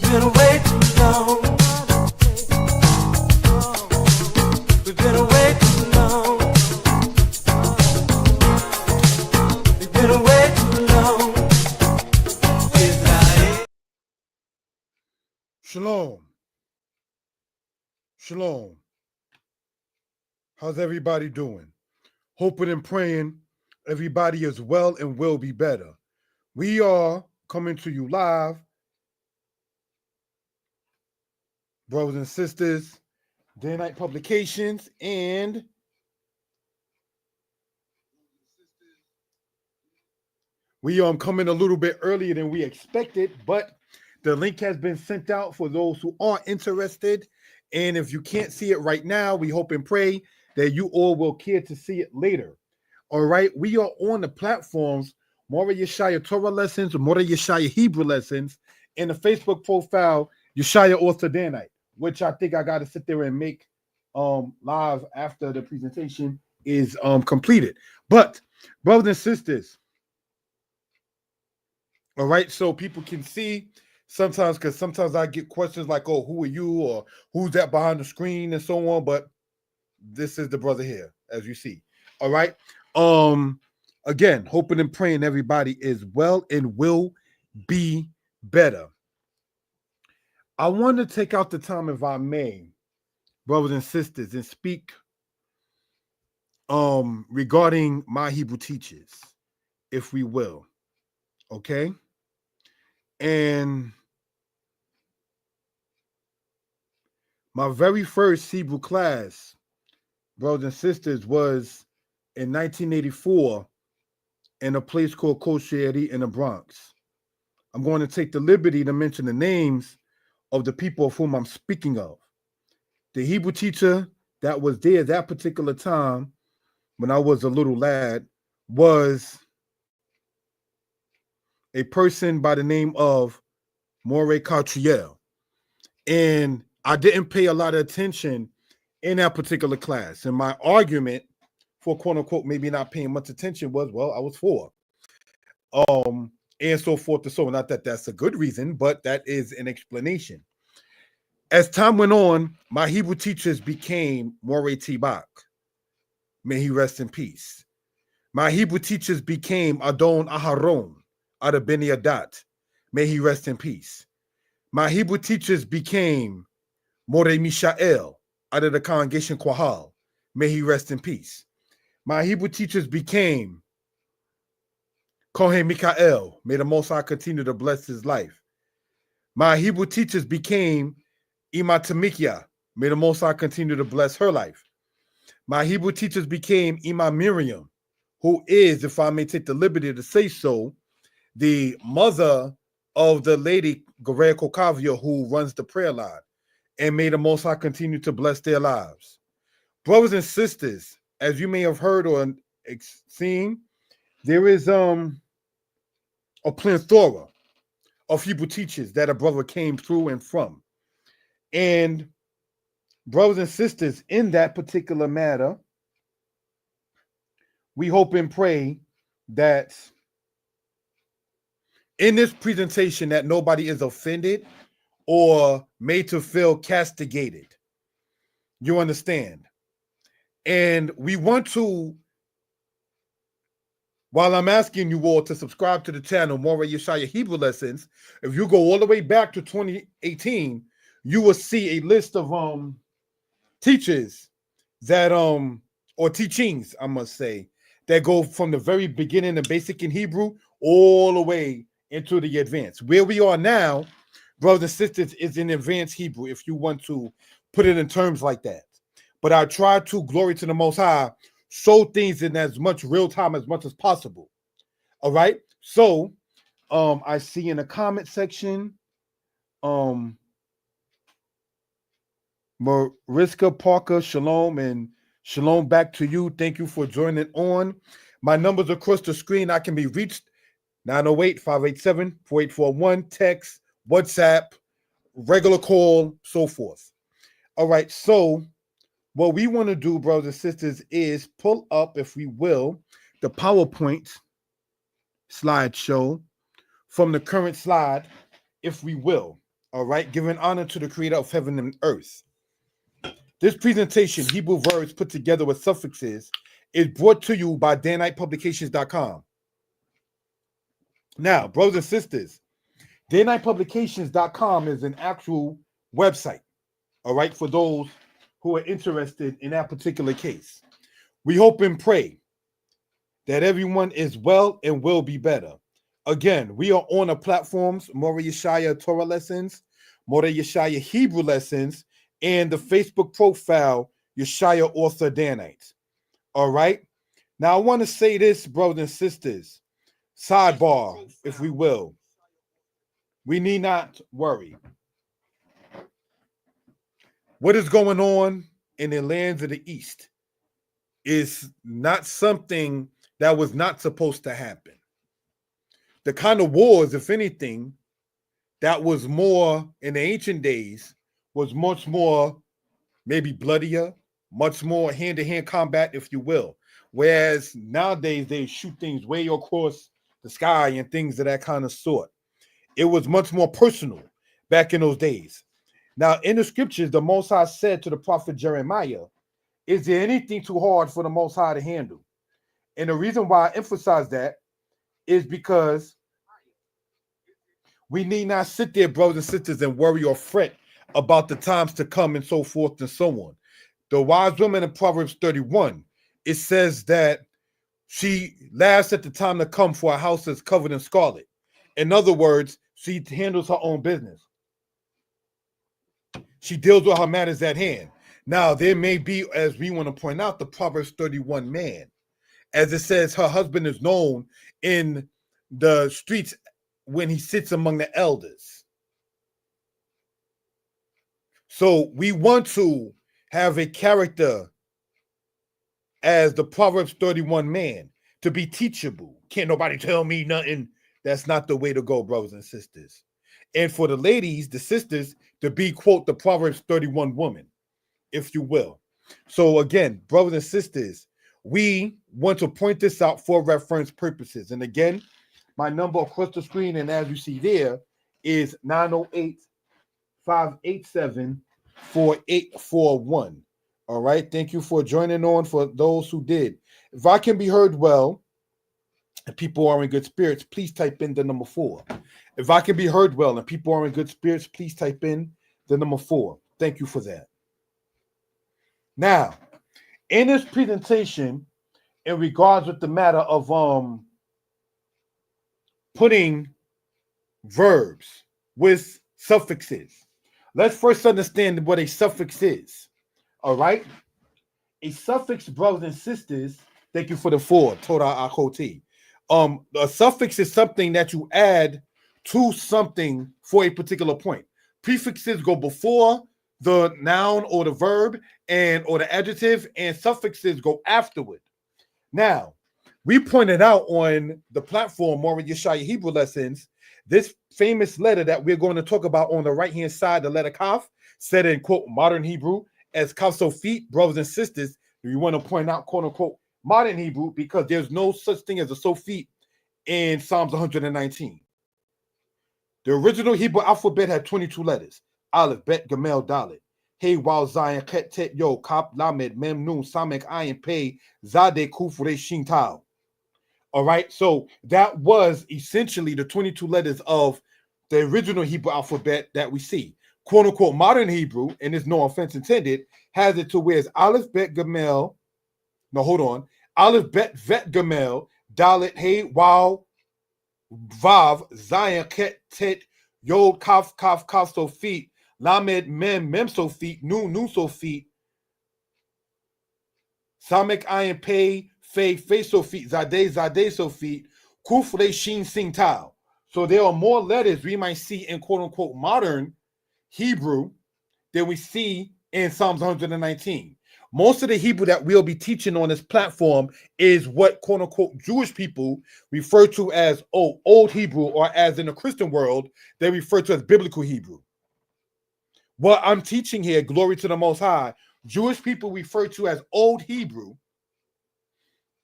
been away too long. We've been away too long. We've been away too long. Shalom. Shalom. How's everybody doing? Hoping and praying everybody is well and will be better. We are coming to you live, brothers and sisters, Day Night Publications, and we are coming a little bit earlier than we expected, but the link has been sent out for those who are interested. And if you can't see it right now, we hope and pray that you all will care to see it later. All right, we are on the platforms Mora Yeshaya Torah Lessons, Mora Yeshaya Hebrew Lessons, and the Facebook profile Yeshaya Author Danite, which I think I got to sit there and make live after the presentation is completed. But brothers and sisters, all right, so people can see sometimes, because sometimes I get questions like, oh, who are you, or who's that behind the screen, and so on. But this is the brother here, as you see. All right. Again, hoping and praying everybody is well and will be better. I want to take out the time, if I may, brothers and sisters, and speak regarding my Hebrew teachers, if we will. Okay. And my very first Hebrew class, brothers and sisters, was in 1984 in a place called Kosheri in the Bronx. I'm going to take the liberty to mention the names of the people of whom I'm speaking of. The Hebrew teacher that was there that particular time when I was a little lad was a person by the name of Morey Cartriel. And I didn't pay a lot of attention in that particular class. And my argument for quote unquote maybe not paying much attention was, well, I was 4. And so forth and so on. Not that that's a good reason, but that is an explanation. As time went on, my Hebrew teachers became Morey Tibak. May he rest in peace. My Hebrew teachers became Adon Aharon out of Beni Adat. May he rest in peace. My Hebrew teachers became Morey Mishael out of the congregation Quahal. May he rest in peace. My Hebrew teachers became Kohen Mikael. May the Most High continue to bless his life. My Hebrew teachers became Ima Tamikia. May the Most High continue to bless her life. My Hebrew teachers became Ima Miriam, who is, if I may take the liberty to say so, the mother of the lady Gorea Kokavia who runs the prayer line. And may the Most High continue to bless their lives. Brothers and sisters, as you may have heard or seen, there is a plethora of Hebrew teachers that a brother came through and from. And brothers and sisters, in that particular matter, we hope and pray that in this presentation that nobody is offended or made to feel castigated. You understand? And we want to, while I'm asking you all to subscribe to the channel, Morey Yeshaya Hebrew Lessons, if you go all the way back to 2018, you will see a list of teachers that or teachings, I must say, that go from the very beginning, the basic in Hebrew, all the way into the advanced. Where we are now, brothers and sisters, is in advanced Hebrew, if you want to put it in terms like that. But I try to, glory to the Most High, show things in as much real time as much as possible. All right. So I see in the comment section, Mariska Parker, shalom, and shalom back to you. Thank you for joining on. My numbers across the screen. I can be reached 908-587-4841, text, WhatsApp, regular call, so forth. All right. So what we want to do, brothers and sisters, is pull up, if we will, the PowerPoint slideshow from the current slide, if we will. All right, giving honor to the creator of heaven and earth. This presentation, Hebrew verbs put together with suffixes, is brought to you by daynightpublications.com. Now, brothers and sisters, daynightpublications.com is an actual website, all right, for those who are interested in that particular case. We hope and pray that everyone is well and will be better. Again, we are on the platforms, Mora Yeshaya Torah Lessons, Mora Yeshaya Hebrew Lessons, and the Facebook profile, Yeshaya Author Danites. All right? Now, I want to say this, brothers and sisters, sidebar, if we will. We need not worry. What is going on in the lands of the East is not something that was not supposed to happen. The kind of wars, if anything, that was more in the ancient days was much more maybe bloodier, much more hand-to-hand combat, if you will. Whereas nowadays they shoot things way across the sky and things of that kind of sort. It was much more personal back in those days. Now, in the scriptures, the Most High said to the prophet Jeremiah, is there anything too hard for the Most High to handle? And the reason why I emphasize that is because we need not sit there, brothers and sisters, and worry or fret about the times to come and so forth and so on. The wise woman in Proverbs 31, it says that she laughs at the time to come for a house that's covered in scarlet. In other words, she handles her own business. She deals with her matters at hand. Now, there may be, as we want to point out, the Proverbs 31 man. As it says, her husband is known in the streets when he sits among the elders. So we want to have a character as the Proverbs 31 man to be teachable. Can't nobody tell me nothing. That's not the way to go, brothers and sisters. And for the ladies, the sisters, to be, quote, the Proverbs 31 woman, if you will. So again, brothers and sisters, we want to point this out for reference purposes. And again, my number across the screen, and as you see there, is 908-587-4841. All right. Thank you for joining on for those who did. If I can be heard well and people are in good spirits, please type in the number 4. If I can be heard well and people are in good spirits, please type in the number 4. Thank you for that. Now, in this presentation, in regards with the matter of putting verbs with suffixes, let's first understand what a suffix is. All right? A suffix, brothers and sisters, thank you for the 4, Torah Akoti. A suffix is something that you add to something for a particular point. Prefixes go before the noun or the verb or the adjective, and suffixes go afterward. Now, we pointed out on the platform, Mora Yeshaya Hebrew Lessons, this famous letter that we're going to talk about on the right-hand side, the letter Kaf, said in, quote, modern Hebrew as Kaf Sofit, brothers and sisters. We want to point out, quote, unquote, modern Hebrew, because there's no such thing as a Sofit in Psalms 119. The original Hebrew alphabet had 22 letters. Aleph, Bet, Gamel, Dalet. Hey, Waw, Zayin, Ket, Tet, Yo, Kap, Lamed, Mem, Nun, Samek, Ayin, Pei, Zade, Kuf, Re, Shin, Tau. All right, so that was essentially the 22 letters of the original Hebrew alphabet that we see. Quote unquote, modern Hebrew, and there's no offense intended, has it to where it's Aleph, Bet, Gamel. No, hold on. Aleph, Bet, Vet, Gamel, Dalet, Hey, Waw, Vav, Zayin, Ket, Tet, Yod, Kaf, Sofit, Lamed, Mem, Sofit, Nun, Sofit, Samek, Ayin, Pei, Fe Sofit, Zade Sofit, Kuf Re Shin Sing Tao. So there are more letters we might see in quote unquote modern Hebrew than we see in Psalms 119. Most of the Hebrew that we'll be teaching on this platform is what quote unquote Jewish people refer to as Old Hebrew, or as in the Christian world, they refer to as biblical Hebrew. What I'm teaching here, glory to the Most High, Jewish people refer to as Old Hebrew.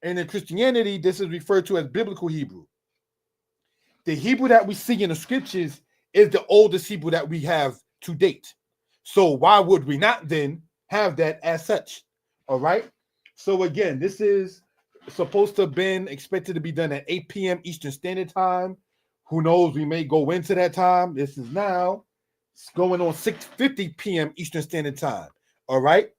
And in Christianity, this is referred to as biblical Hebrew. The Hebrew that we see in the scriptures is the oldest Hebrew that we have to date. So why would we not then have that as such? All right. So again, this is supposed to have been expected to be done at 8 p.m. Eastern Standard Time. Who knows? We may go into that time. This is now going on 6:50 p.m. Eastern Standard Time. All right.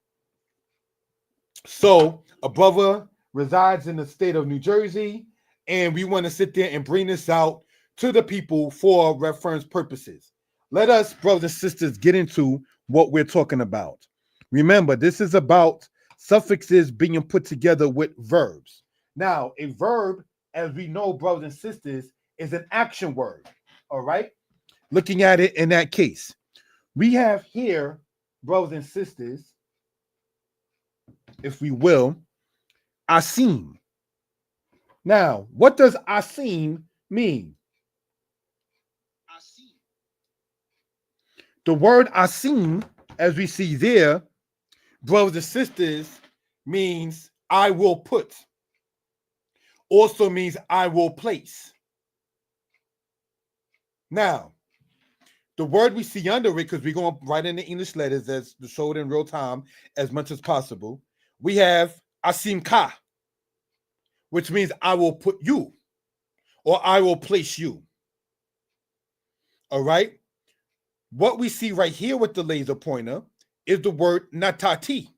So a brother resides in the state of New Jersey, and we want to sit there and bring this out to the people for reference purposes. Let us, brothers and sisters, get into what we're talking about. Remember, this is about suffixes being put together with verbs. Now, a verb, as we know, brothers and sisters, is an action word. All right. Looking at it in that case, we have here, brothers and sisters, if we will, asim. Now, what does asim mean? The word asim, as we see there, brothers and sisters, means I will put. Also means I will place. Now, the word we see under it, because we're going to write in the English letters as to show it in real time as much as possible, we have asim ka, which means I will put you or I will place you. All right. What we see right here with the laser pointer is the word natati.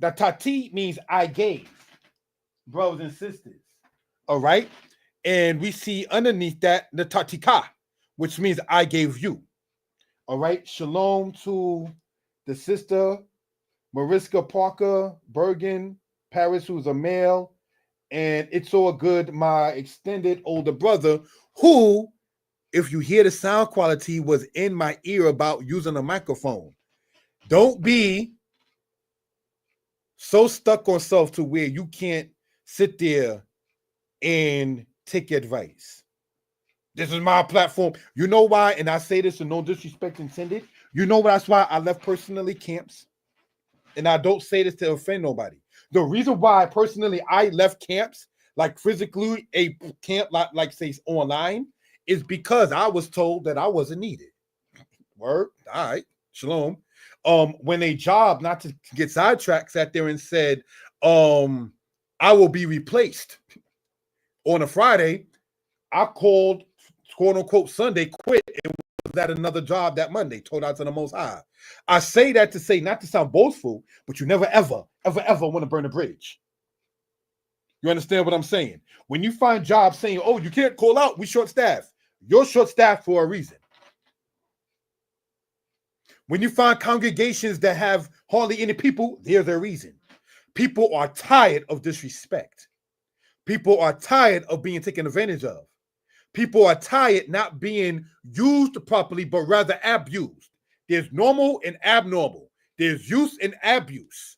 Natati means I gave, brothers and sisters. All right. And we see underneath that natatika, which means I gave you. All right. Shalom to the sister Mariska Parker Bergen Paris, who's a male. And it's all good, my extended older brother, who, if you hear the sound quality, was in my ear about using a microphone. Don't be so stuck on self to where you can't sit there and take advice. This is my platform. You know why? And I say this with no disrespect intended. You know that's why I left personally camps. And I don't say this to offend nobody. The reason why personally I left camps, like physically a camp like say online, is because I was told that I wasn't needed. Word. All right. Shalom. When a job, not to get sidetracked, sat there and said, I will be replaced on a Friday, I called quote unquote Sunday, quit, and was at another job that Monday, told out to the Most High. I say that to say, not to sound boastful, but you never, ever, ever, ever want to burn a bridge. You understand what I'm saying? When you find jobs saying, oh, you can't call out, we short staff. You're short staffed for a reason. When you find congregations that have hardly any people, there's a reason. People are tired of disrespect. People are tired of being taken advantage of. People are tired not being used properly, but rather abused. There's normal and abnormal. There's use and abuse.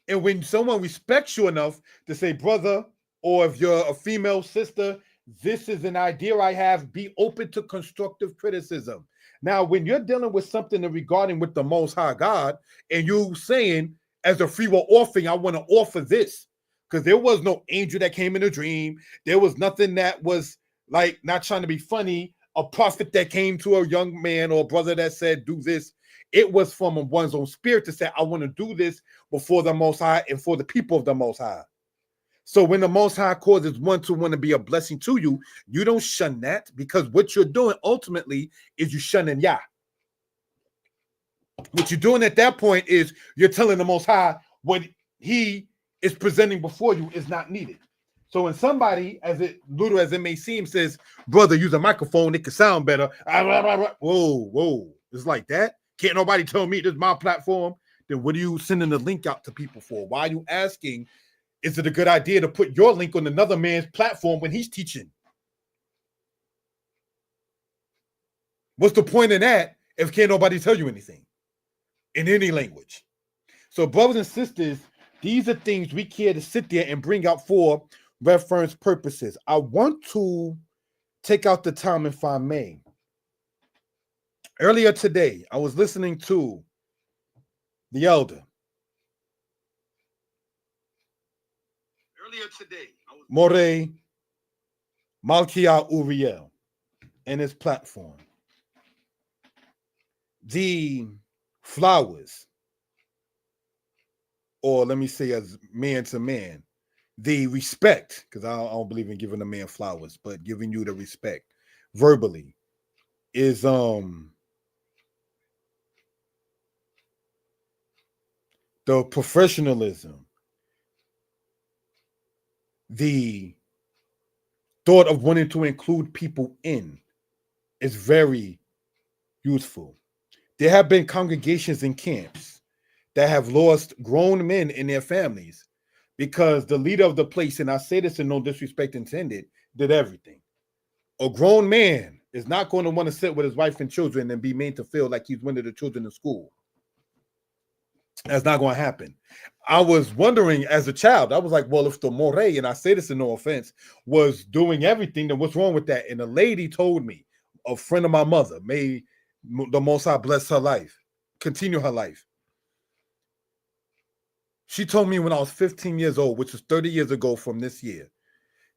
And when someone respects you enough to say, brother, or if you're a female sister, this is an idea I have, be open to constructive criticism. Now, when you're dealing with something regarding with the Most High God, and you saying, as a free will offering, I want to offer this, because there was no angel that came in a dream. There was nothing that was like, not trying to be funny, a prophet that came to a young man or a brother that said, do this. It was from one's own spirit to say, I want to do this before the Most High and for the people of the Most High. So when the Most High causes one to want to be a blessing to you, you don't shun that, because what you're doing ultimately is you shunning Yah. What you're doing at that point is you're telling the Most High what he is presenting before you is not needed. So when somebody, as little as it may seem, says, brother, use a microphone, it can sound better. Whoa. It's like that. Can't nobody tell me this is my platform. Then what are you sending the link out to people for? Why are you asking, is it a good idea to put your link on another man's platform when he's teaching? What's the point in that if can't nobody tell you anything in any language? So brothers and sisters, these are things we care to sit there and bring out for reference purposes. I want to take out the time, if I may. Earlier today, I was listening to the elder. More Malkia Uriel. and its platform. The flowers, or let me say as man to man, the respect, because I don't believe in giving a man flowers, but giving you the respect verbally is the professionalism, the thought of wanting to include people in is very useful. There have been congregations and camps that have lost grown men in their families because the leader of the place, and I say this in no disrespect intended, did everything. A grown man is not going to want to sit with his wife and children and be made to feel like he's one of the children in school. That's not going to happen. I was wondering as a child, I was like, well, if the Moray, and I say this in no offense, was doing everything, then what's wrong with that? And a lady told me, a friend of my mother, may the Most High bless her life, continue her life. She told me when I was 15 years old, which was 30 years ago from this year,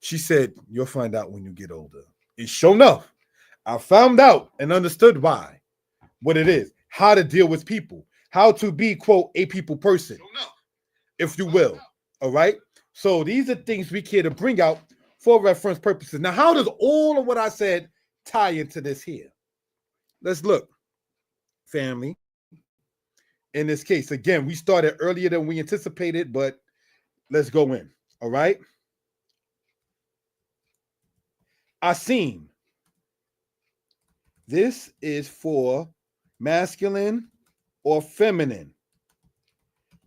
she said, you'll find out when you get older. And sure enough, I found out and understood why, what it is, how to deal with people, how to be, quote, a people person, if you will. All right. So these are things we care to bring out for reference purposes. Now, how does all of what I said tie into this here? Let's look, family. In this case, again, we started earlier than we anticipated, but let's go in. All right. Asim. This is for masculine or feminine,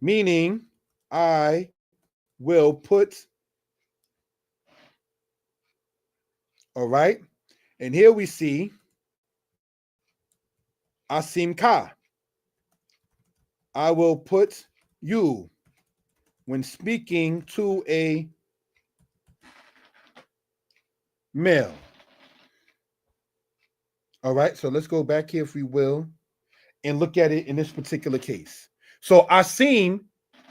meaning I will put, all right. And here we see Asim Ka. I will put you when speaking to a male. All right, so let's go back here, if we will, and look at it in this particular case. So Asim,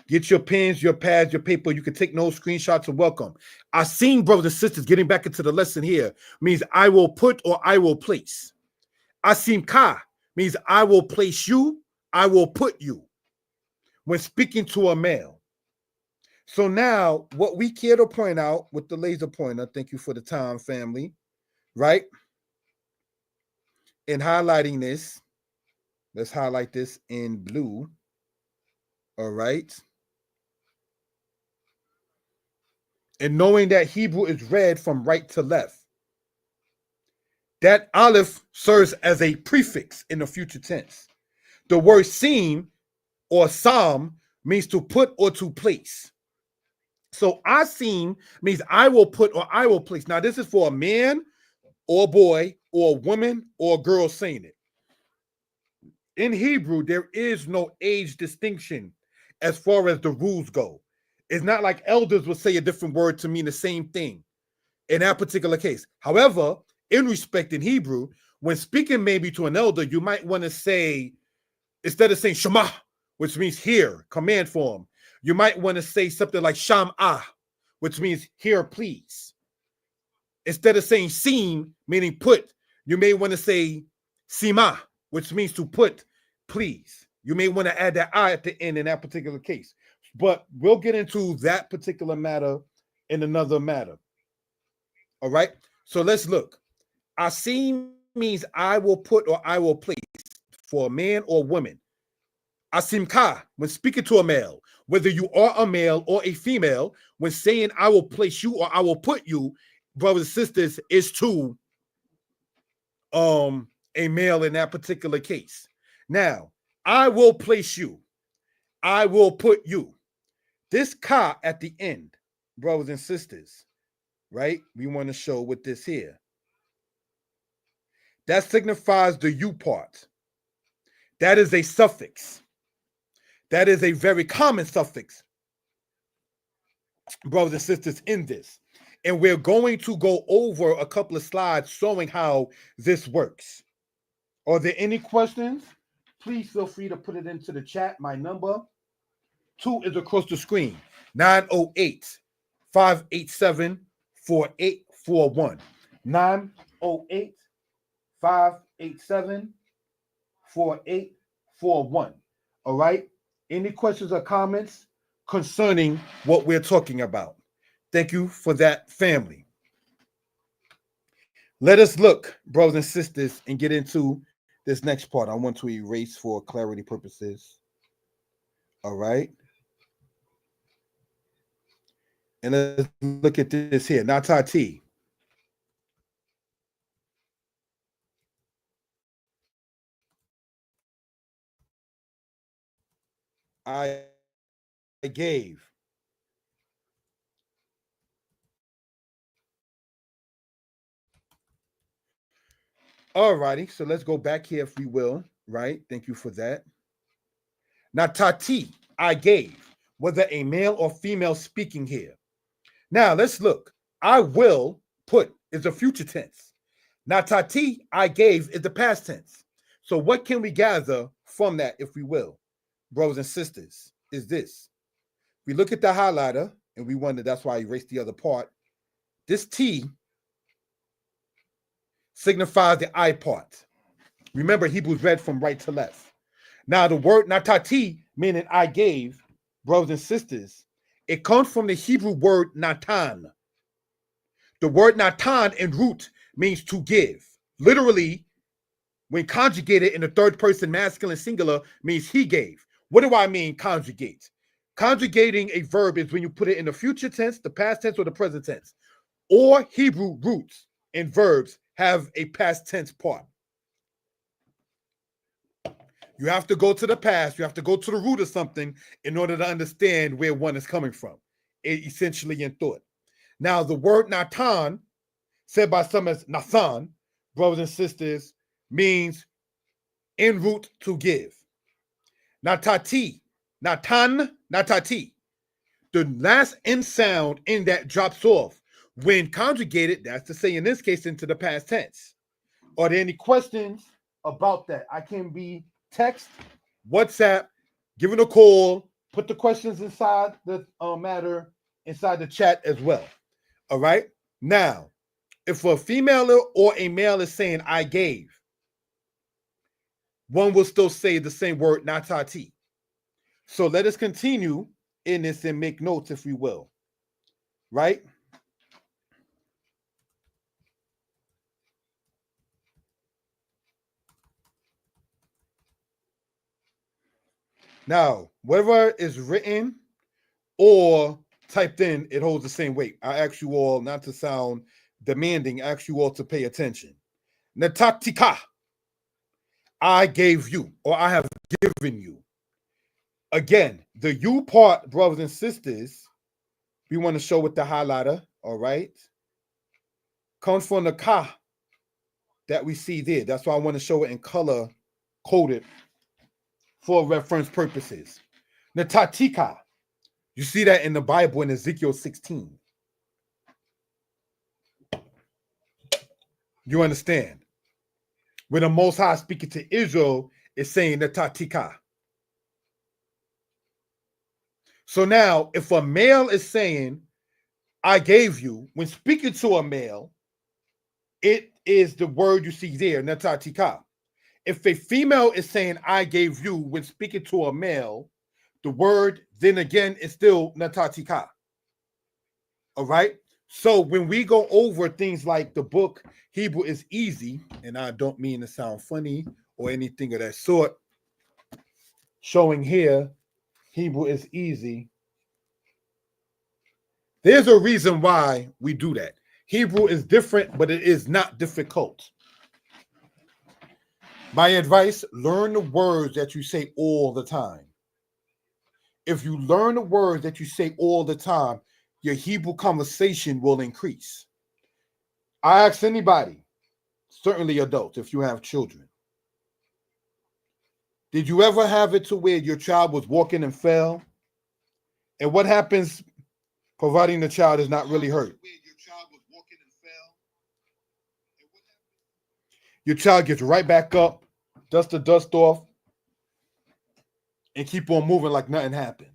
get your pens, your pads, your paper. You can take no screenshots of welcome. Asim, brothers and sisters, getting back into the lesson here, means I will put or I will place. Asim Ka means I will place you, I will put you when speaking to a male. So now what we care to point out with the laser pointer, thank you for the time, family, right? In highlighting this, let's highlight this in blue. All right. And knowing that Hebrew is read from right to left, that aleph serves as a prefix in the future tense. The word seem or psalm means to put or to place. So asim means I will put or I will place. Now, this is for a man or a boy or a woman or a girl saying it. In Hebrew, there is no age distinction as far as the rules go. It's not like elders will say a different word to mean the same thing in that particular case. However, in respect in Hebrew, when speaking maybe to an elder, you might want to say, instead of saying Shema, which means hear, command form, you might want to say something like Sham'ah, which means hear, please. Instead of saying seem, meaning put, you may want to say Sima, which means to put, please. You may want to add that I at the end in that particular case. But we'll get into that particular matter in another matter. All right. So let's look. Asim means I will put or I will place for a man or woman. Asim Ka, when speaking to a male, whether you are a male or a female, when saying I will place you or I will put you, brothers and sisters, is to a male in that particular case. Now, I will place you. I will put you. This ka at the end, brothers and sisters, right? We want to show with this here. That signifies the you part. That is a suffix. That is a very common suffix, brothers and sisters, in this. And we're going to go over a couple of slides showing how this works. Are there any questions? Please feel free to put it into the chat. My number 2 is across the screen, 908-587-4841. 908 587-4841. All right. Any questions or comments concerning what we're talking about? Thank you for that, family. Let us look, brothers and sisters, and get into this next part. I want to erase for clarity purposes. All right. And let's look at this here. Natati. I gave. All righty. So let's go back here if we will. Right. Thank you for that. Natati, I gave. Whether a male or female speaking here. Now let's look. I will put is the future tense. Natati, I gave is the past tense. So what can we gather from that, if we will, brothers and sisters, is this. We look at the highlighter and we wonder, that's why I erased the other part. This T signifies the I part. Remember, Hebrews read from right to left. Now the word natati, meaning I gave, brothers and sisters, it comes from the Hebrew word natan. The word natan in root means to give. Literally, when conjugated in the third person masculine singular, means he gave. What do I mean conjugate? Conjugating a verb is when you put it in the future tense, the past tense, or the present tense. Or Hebrew roots in verbs have a past tense part. You have to go to the past. You have to go to the root of something in order to understand where one is coming from, essentially in thought. Now, the word Natan, said by some as Nathan, brothers and sisters, means en route to give. Natati, Natan, Natati. The last N sound in that drops off. When conjugated, that's to say in this case into the past tense. Are there any questions about that? I can be text, WhatsApp, giving a call, put the questions inside the matter, inside the chat as well. All right. Now, if a female or a male is saying I gave, one will still say the same word, natati. So let us continue in this and make notes, if we will. Right? Now, whatever is written or typed in, it holds the same weight. I ask you all not to sound demanding, I ask you all to pay attention. Natatika, I gave you, or I have given you. Again, the you part, brothers and sisters, we want to show with the highlighter, all right, comes from the ka that we see there. That's why I want to show it in color coded for reference purposes. Natatika, you see that in the Bible in Ezekiel 16. You understand? When the Most High speaking to Israel, is saying Natatika. So now, if a male is saying, I gave you, when speaking to a male, it is the word you see there, Natatika. If a female is saying, I gave you, when speaking to a male, the word then again is still Natatika. All right? So when we go over things like the book, Hebrew is easy, and I don't mean to sound funny or anything of that sort, showing here, Hebrew is easy. There's a reason why we do that. Hebrew is different, but it is not difficult. My advice, learn the words that you say all the time. If you learn the words that you say all the time, your Hebrew conversation will increase. I ask anybody, certainly adults, if you have children, did you ever have it to where your child was walking and fell? And what happens providing the child is not really hurt? Your child gets right back up, dust the dust off, and keep on moving like nothing happened.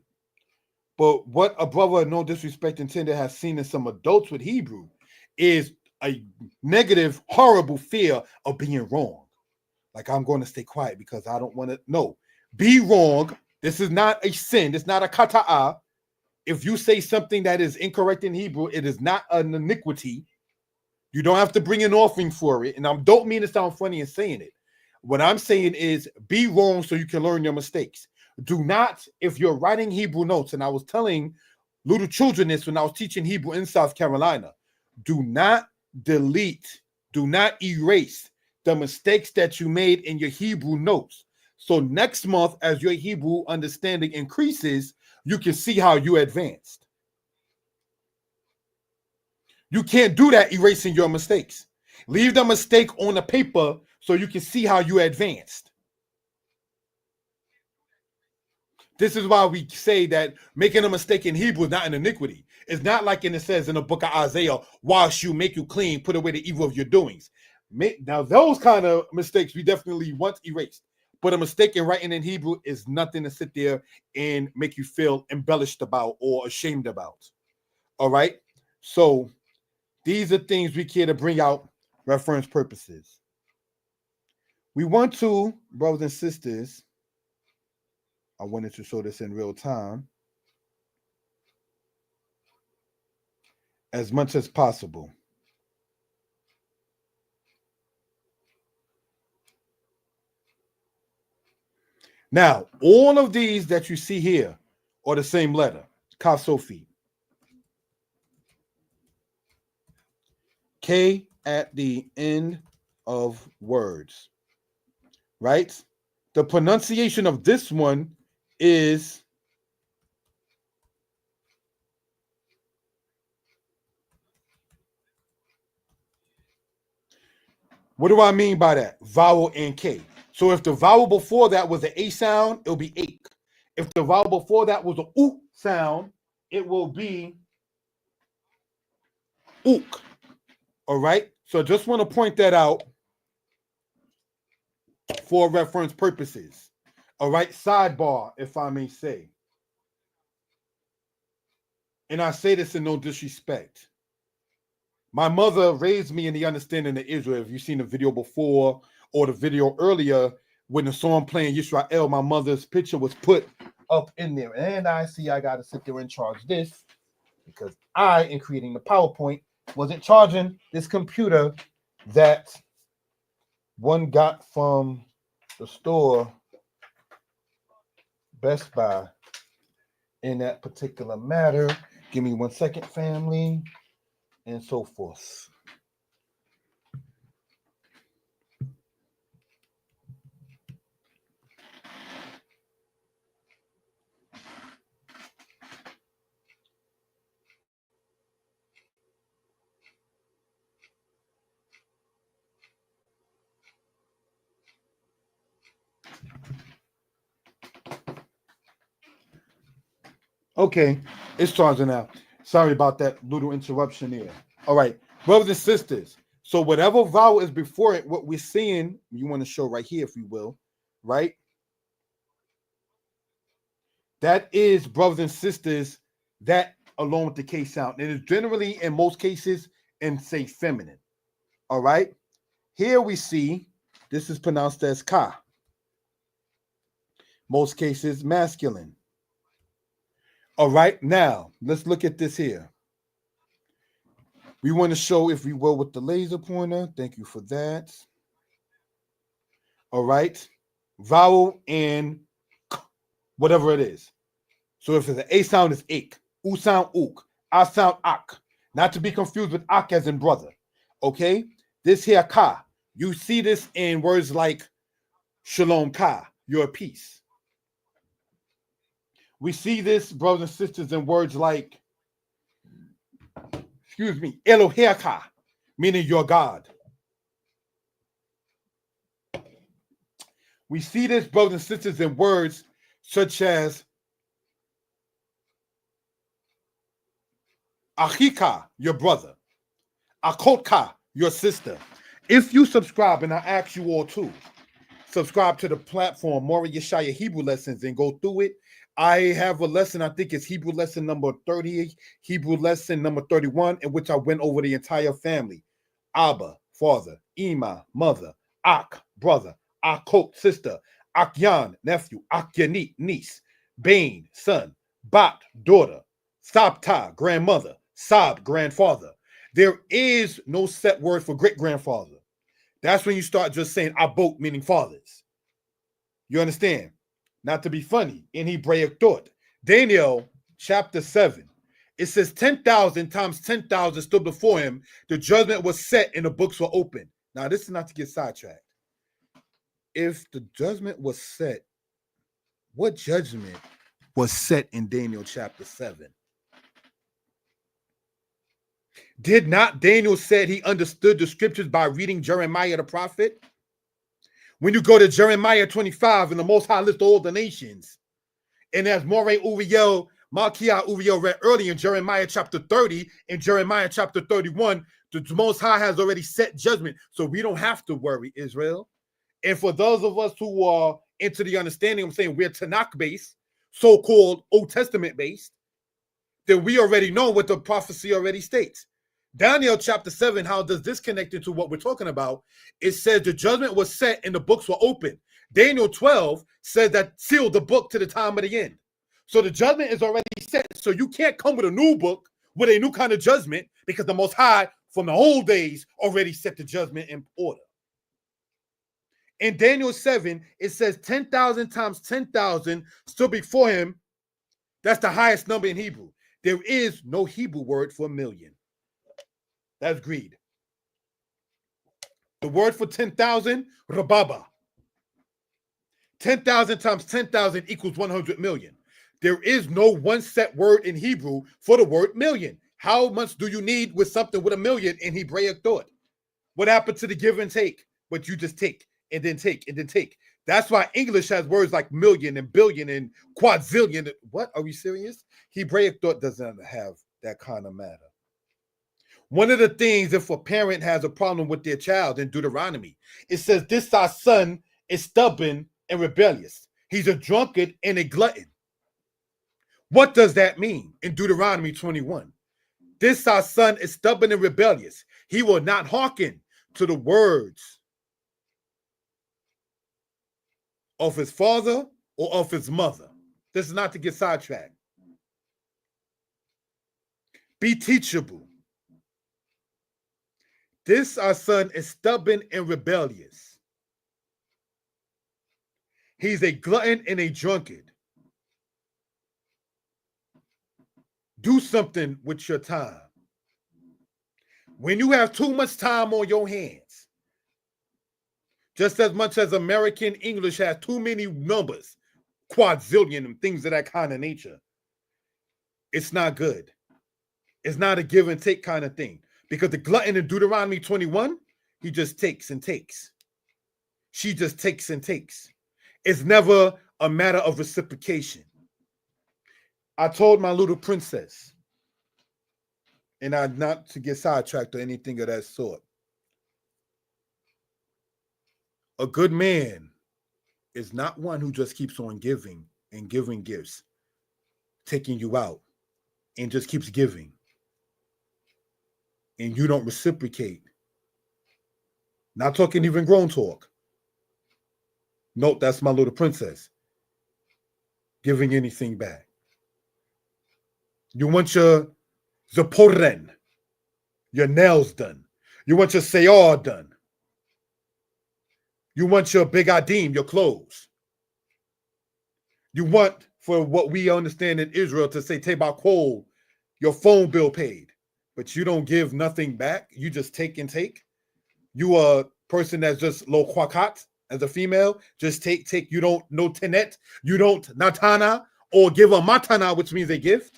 But what a brother, no disrespect intended, has seen in some adults with Hebrew is a negative, horrible fear of being wrong. Like, I'm going to stay quiet because I don't want to. No, be wrong. This is not a sin. It's not a kata'ah. If you say something that is incorrect in Hebrew, it is not an iniquity. You don't have to bring an offering for it. And I don't mean to sound funny in saying it. What I'm saying is be wrong so you can learn your mistakes. Do not, if you're writing Hebrew notes, and I was telling little children this when I was teaching Hebrew in South Carolina, do not delete, do not erase the mistakes that you made in your Hebrew notes. So next month, as your Hebrew understanding increases, you can see how you advanced. You can't do that erasing your mistakes. Leave the mistake on the paper so you can see how you advanced. This is why we say that making a mistake in Hebrew is not an iniquity. It's not like it says in the book of Isaiah, wash you, make you clean, put away the evil of your doings. Now, those kind of mistakes we definitely want erased. But a mistake in writing in Hebrew is nothing to sit there and make you feel embellished about or ashamed about. All right? So these are things we care to bring out reference purposes. We want to, brothers and sisters, I wanted to show this in real time, as much as possible. Now, all of these that you see here are the same letter, Kaf Sophie. K at the end of words, right? The pronunciation of this one is what do I mean by that? Vowel and K. So if the vowel before that was an A sound, it'll be ache. If the vowel before that was an oo sound, it will be ook. All right. So just want to point that out for reference purposes. All right. Sidebar, if I may say. And I say this in no disrespect. My mother raised me in the understanding of Israel. If you've seen the video before or the video earlier, when the song playing Yisrael, my mother's picture was put up in there. And I see I got to sit there and charge this because I, in creating the PowerPoint, wasn't charging this computer that one got from the store Best Buy in that particular matter. Give me 1 second, family, and so forth. Okay, it's charging now. Sorry about that little interruption there. All right, brothers and sisters. So whatever vowel is before it, what we're seeing, you want to show right here, if you will, right? That is, brothers and sisters, that along with the K sound. It is generally, in most cases, in say feminine. All right. Here we see this is pronounced as ka. Most cases masculine. All right. Now let's look at this here. We want to show, if we will, with the laser pointer. Thank you for that. All right. Vowel and whatever it is. So if it's an A sound, it's ik. U sound ook. I sound ak. Not to be confused with ak as in brother. Okay. This here ka. You see this in words like shalom ka, your peace. We see this, brothers and sisters, in words like, excuse me, Eloheh ka, meaning your God. We see this, brothers and sisters, in words such as Achika, your brother. Akotka, your sister. If you subscribe, and I ask you all to, subscribe to the platform, Mora Yeshaya Hebrew Lessons, and go through it. I have a lesson, I think it's Hebrew lesson number 30, Hebrew lesson number 31, in which I went over the entire family Abba, father, Ima, mother, Ak, brother, Akot, sister, Akyan, nephew, Akyanit, niece, Bain, son, Bat, daughter, Sabta, grandmother, Sab, grandfather. There is no set word for great grandfather. That's when you start just saying Abot, meaning fathers. You understand? Not to be funny, in Hebraic thought. Daniel chapter 7. It says 10,000 times 10,000 stood before him. The judgment was set and the books were open. Now, this is not to get sidetracked. If the judgment was set, what judgment was set in Daniel chapter 7? Did not Daniel said he understood the scriptures by reading Jeremiah the prophet? When you go to Jeremiah 25 and the Most High list all the nations, and as Moray Uriel, Malkiah Uriel read earlier in Jeremiah chapter 30 and Jeremiah chapter 31, the Most High has already set judgment, so we don't have to worry, Israel. And for those of us who are into the understanding, I'm saying we're Tanakh based, so-called Old Testament based, then we already know what the prophecy already states. Daniel chapter 7, how does this connect into what we're talking about? It says the judgment was set and the books were open. Daniel 12 says that sealed the book to the time of the end. So the judgment is already set. So you can't come with a new book with a new kind of judgment because the Most High from the old days already set the judgment in order. In Daniel 7, it says 10,000 times 10,000 stood before him. That's the highest number in Hebrew. There is no Hebrew word for a million. That's greed. The word for 10,000, rababa. 10,000 times 10,000 equals 100 million. There is no one set word in Hebrew for the word million. How much do you need with something with a million in Hebraic thought? What happened to the give and take? But you just take and then take and then take. That's why English has words like million and billion and quadrillion. What? Are we serious? Hebraic thought doesn't have that kind of matter. One of the things, if a parent has a problem with their child in Deuteronomy, it says, this our son is stubborn and rebellious. He's a drunkard and a glutton. What does that mean in Deuteronomy 21? This our son is stubborn and rebellious. He will not hearken to the words of his father or of his mother. This is not to get sidetracked. Be teachable. This our son is stubborn and rebellious. He's a glutton and a drunkard. Do something with your time. When you have too much time on your hands, just as much as American English has too many numbers, quadrillion and things of that kind of nature, it's not good. It's not a give and take kind of thing. Because the glutton in Deuteronomy 21, he just takes and takes. She just takes and takes. It's never a matter of reciprocation. I told my little princess, and I not to get sidetracked or anything of that sort. A good man is not one who just keeps on giving and giving gifts, taking you out, and just keeps giving. And you don't reciprocate. Not talking even grown talk. Note, that's my little princess. Giving anything back. You want your zaporen, your nails done. You want your sayar done. You want your big adim, your clothes. You want, for what we understand in Israel, to say tebakol, your phone bill paid. But you don't give nothing back. You just take and take. You are a person that's just lo kwakat as a female. Just take. You don't no tenet. You don't natana or give a matana, which means a gift.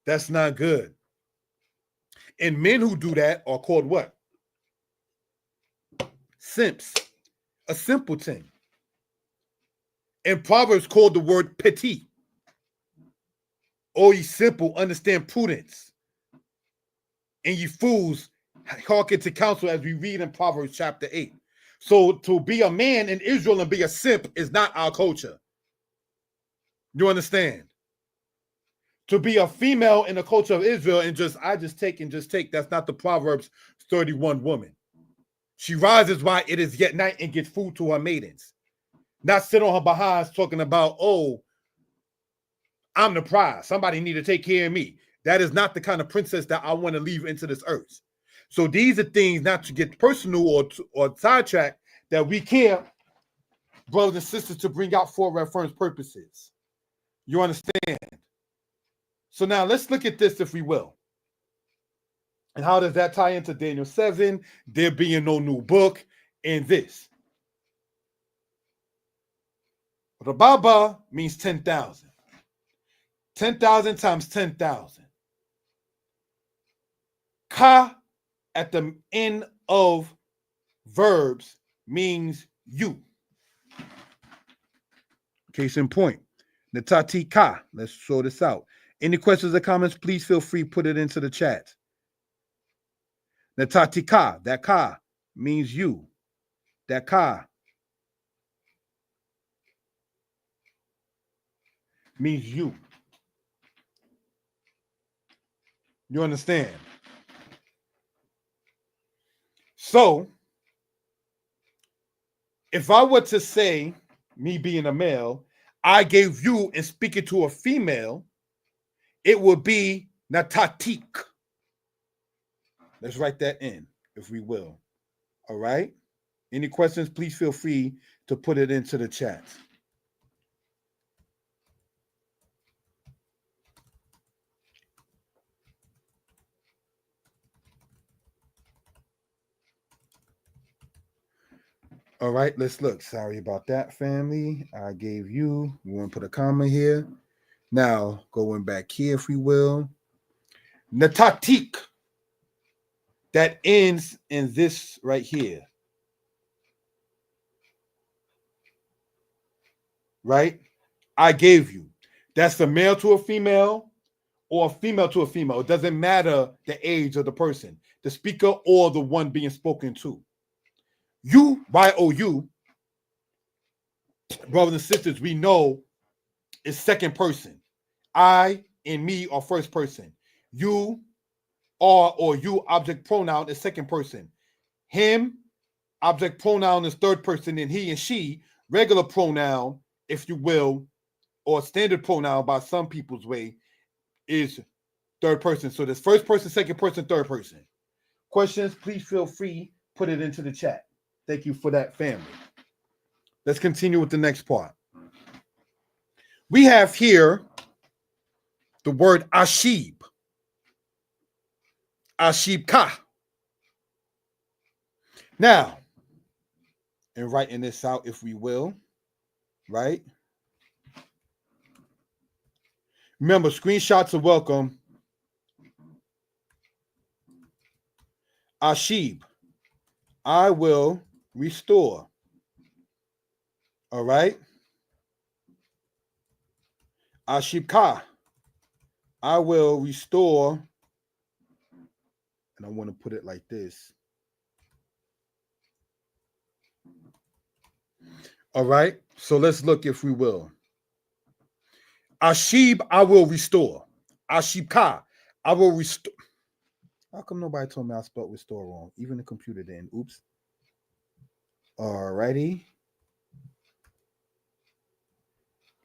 That's not good. And men who do that are called what? Simps. A simpleton. In Proverbs called the word petit. O ye simple, understand prudence. And ye fools, hearken to counsel, as we read in Proverbs chapter 8. So to be a man in Israel and be a simp is not our culture. You understand? to be a female in the culture of Israel and just take. That's not the Proverbs 31 woman. She rises while it is yet night and gets food to her maidens. Not sit on her behinds talking about, oh, I'm the prize. Somebody need to take care of me. That is not the kind of princess that I want to leave into this earth. So these are things, not to get personal or sidetracked, that we care, brothers and sisters, to bring out for reference purposes. You understand? So now let's look at this, if we will. And how does that tie into Daniel 7, there being no new book, and this? Rababa means 10,000. 10,000 times 10,000. Ka at the end of verbs means you. Case in point. Natati ka. Let's show this out. Any questions or comments, please feel free to put it into the chat. Natati ka. That ka means you. That ka means you. You understand? So, if I were to say, me being a male, I gave you and speaking to a female, it would be natatik. Let's write that in, if we will. All right? Any questions, please feel free to put it into the chat. All right, let's look. Sorry about that, family. I gave you. We want to put a comma here. Now, going back here, if we will. Natatik. That ends in this right here. Right? I gave you. That's a male to a female or a female to a female. It doesn't matter the age of the person, the speaker or the one being spoken to. You, Y-O-U, brothers and sisters, we know is second person. I and me are first person. You are or you object pronoun is second person. Him, object pronoun is third person, and he and she, regular pronoun, if you will, or standard pronoun by some people's way, is third person. So there's first person, second person, third person. Questions, please feel free, put it into the chat. Thank you for that, family. Let's continue with the next part. We have here the word ashib. Ashib ka. Now, and writing this out, if we will, right? Remember, screenshots are welcome. Ashib, I will restore. All right? Ashib ka, I will restore. And I want to put it like this. All right? So let's look, if we will. Ashib, I will restore. Ashib ka, I will restore. How come nobody told me I spelled restore wrong? Even the computer didn't. Oops. All righty.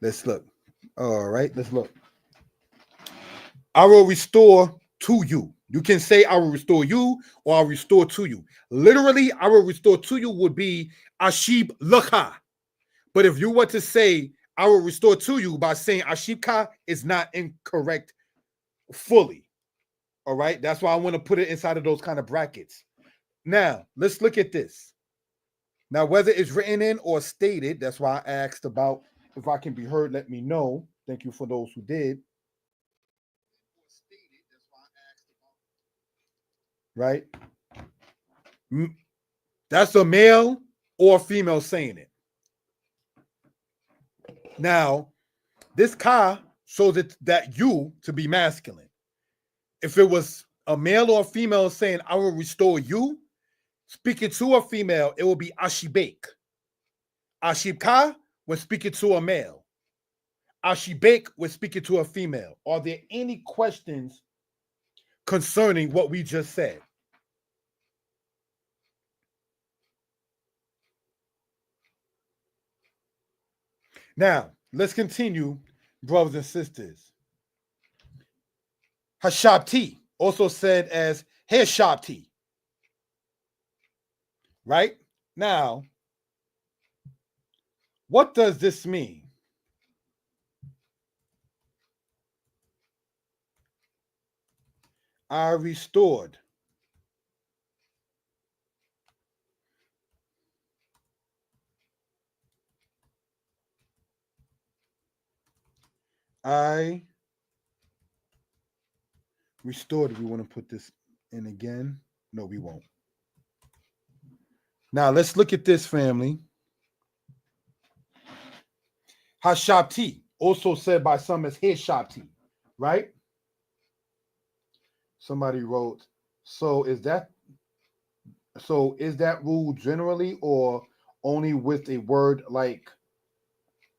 Let's look. All right, let's look. I will restore to you. You can say I will restore you or I'll restore to you. Literally, I will restore to you would be Ashib laka. But if you were to say I will restore to you by saying Ashib ka, is not incorrect fully. All right, that's why I want to put it inside of those kind of brackets. Now, let's look at this. Now, whether it's written in or stated, that's why I asked about if I can be heard, let me know. Thank you for those who did. Right? That's a male or a female saying it. Now, this ka shows it that you to be masculine. If it was a male or a female saying, I will restore you, speaking to a female, it will be ashibek. Ashib ka when speaking to a male. Ashibek was speaking to a female. Are there any questions concerning what we just said? Now, let's continue, brothers and sisters. Hashabti, also said as Heshabti, right? Now, what does this mean? I restored. I restored. We want to put this in again. No, we won't. Now, let's look at this, family. Hashabti, also said by some as Heshabti, right? Somebody wrote, so is that rule generally or only with a word like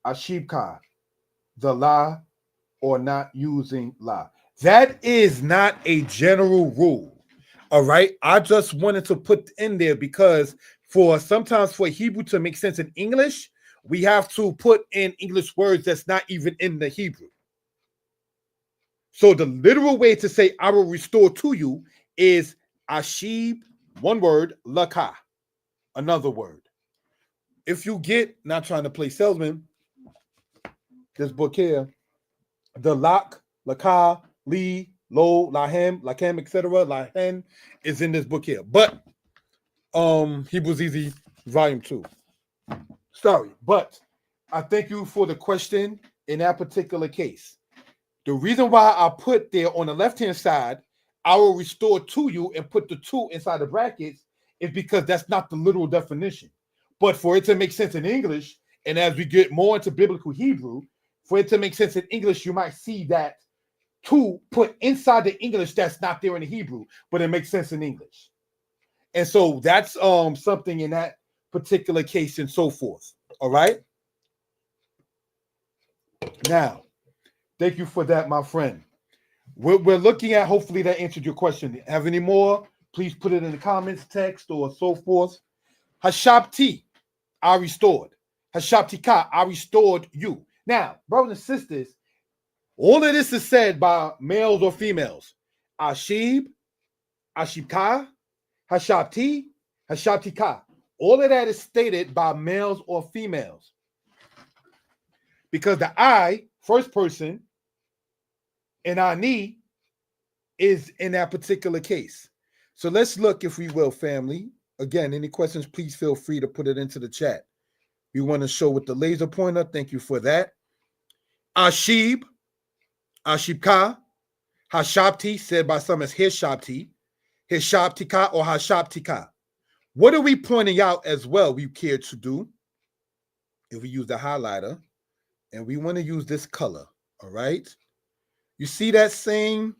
ashibka, the la, or not using la? That is not a general rule. All right. I just wanted to put in there because sometimes for Hebrew to make sense in English, we have to put in English words that's not even in the Hebrew. So the literal way to say I will restore to you is ashib, one word, laka, another word. If you get, not trying to play salesman, this book here, the lak, laka, li, lo, lahem, lakem, etc., lahen is in this book here. But Hebrews Easy, volume 2. Sorry, but I thank you for the question in that particular case. The reason why I put there on the left-hand side, I will restore to you and put the two inside the brackets is because that's not the literal definition. But for it to make sense in English, and as we get more into biblical Hebrew, for it to make sense in English, you might see that two put inside the English that's not there in the Hebrew, but it makes sense in English. And so that's something in that particular case and so forth. All right. Now, thank you for that, my friend. We're looking at, hopefully that answered your question. Have any more? Please put it in the comments, text, or so forth. Hashabti, I restored. Hashabtika, I restored you. Now, brothers and sisters, all of this is said by males or females. Ashib, Ashibka, Hashabti, Hashabtika. All of that is stated by males or females. Because the I, first person, and Ani is in that particular case. So let's look, if we will, family. Again, any questions, please feel free to put it into the chat. We want to show with the laser pointer. Thank you for that. Ashib, Ashibka, Hashabti, said by some as Hishabti, Hishabtika or Hashabtika. What are we pointing out as well we care to do? If we use the highlighter, and we want to use this color, all right? You see that same,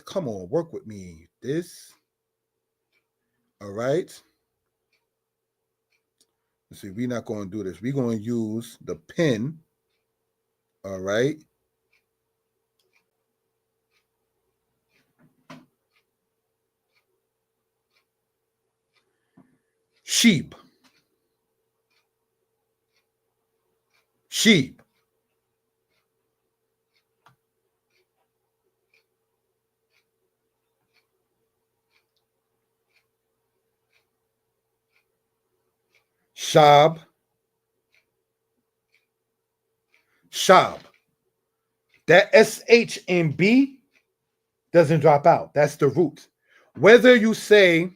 come on, work with me. This, all right? Let's see, we're not going to do this. We're going to use the pen, all right? Sheep. Sheep. Shab. Shab. That SH and B doesn't drop out. That's the root. Whether you say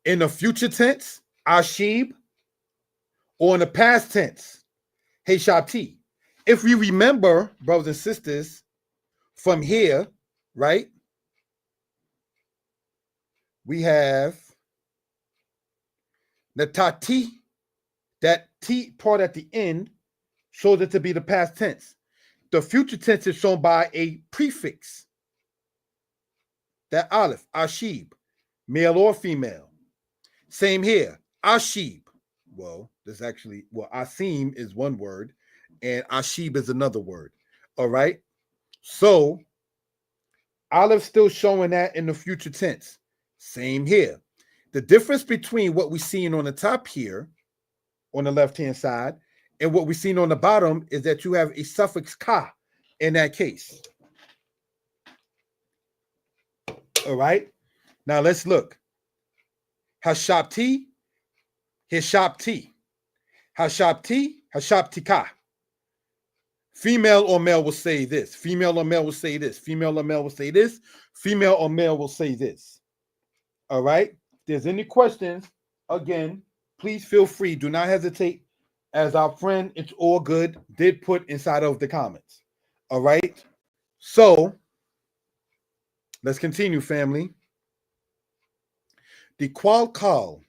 in the future tense, Ashib, or in the past tense, Heshabti. If we remember, brothers and sisters, from here, right, we have the tati, that T part at the end shows it to be the past tense. The future tense is shown by a prefix, that aleph, ashib, male or female. Same here, ashib, well, there's actually, well, asim is one word and ashib is another word. All right. So Olive's still showing that in the future tense. Same here. The difference between what we're seeing on the top here, on the left-hand side, and what we're seeing on the bottom is that you have a suffix ka in that case. All right. Now let's look. Hashapti, hishapti. Hashapti, hashaptika. Female or male will say this. Female or male will say this. Female or male will say this. Female or male will say this. All right. If there's any questions, again, please feel free. Do not hesitate. As our friend, it's all good, did put inside of the comments. All right. So let's continue, family. The qual,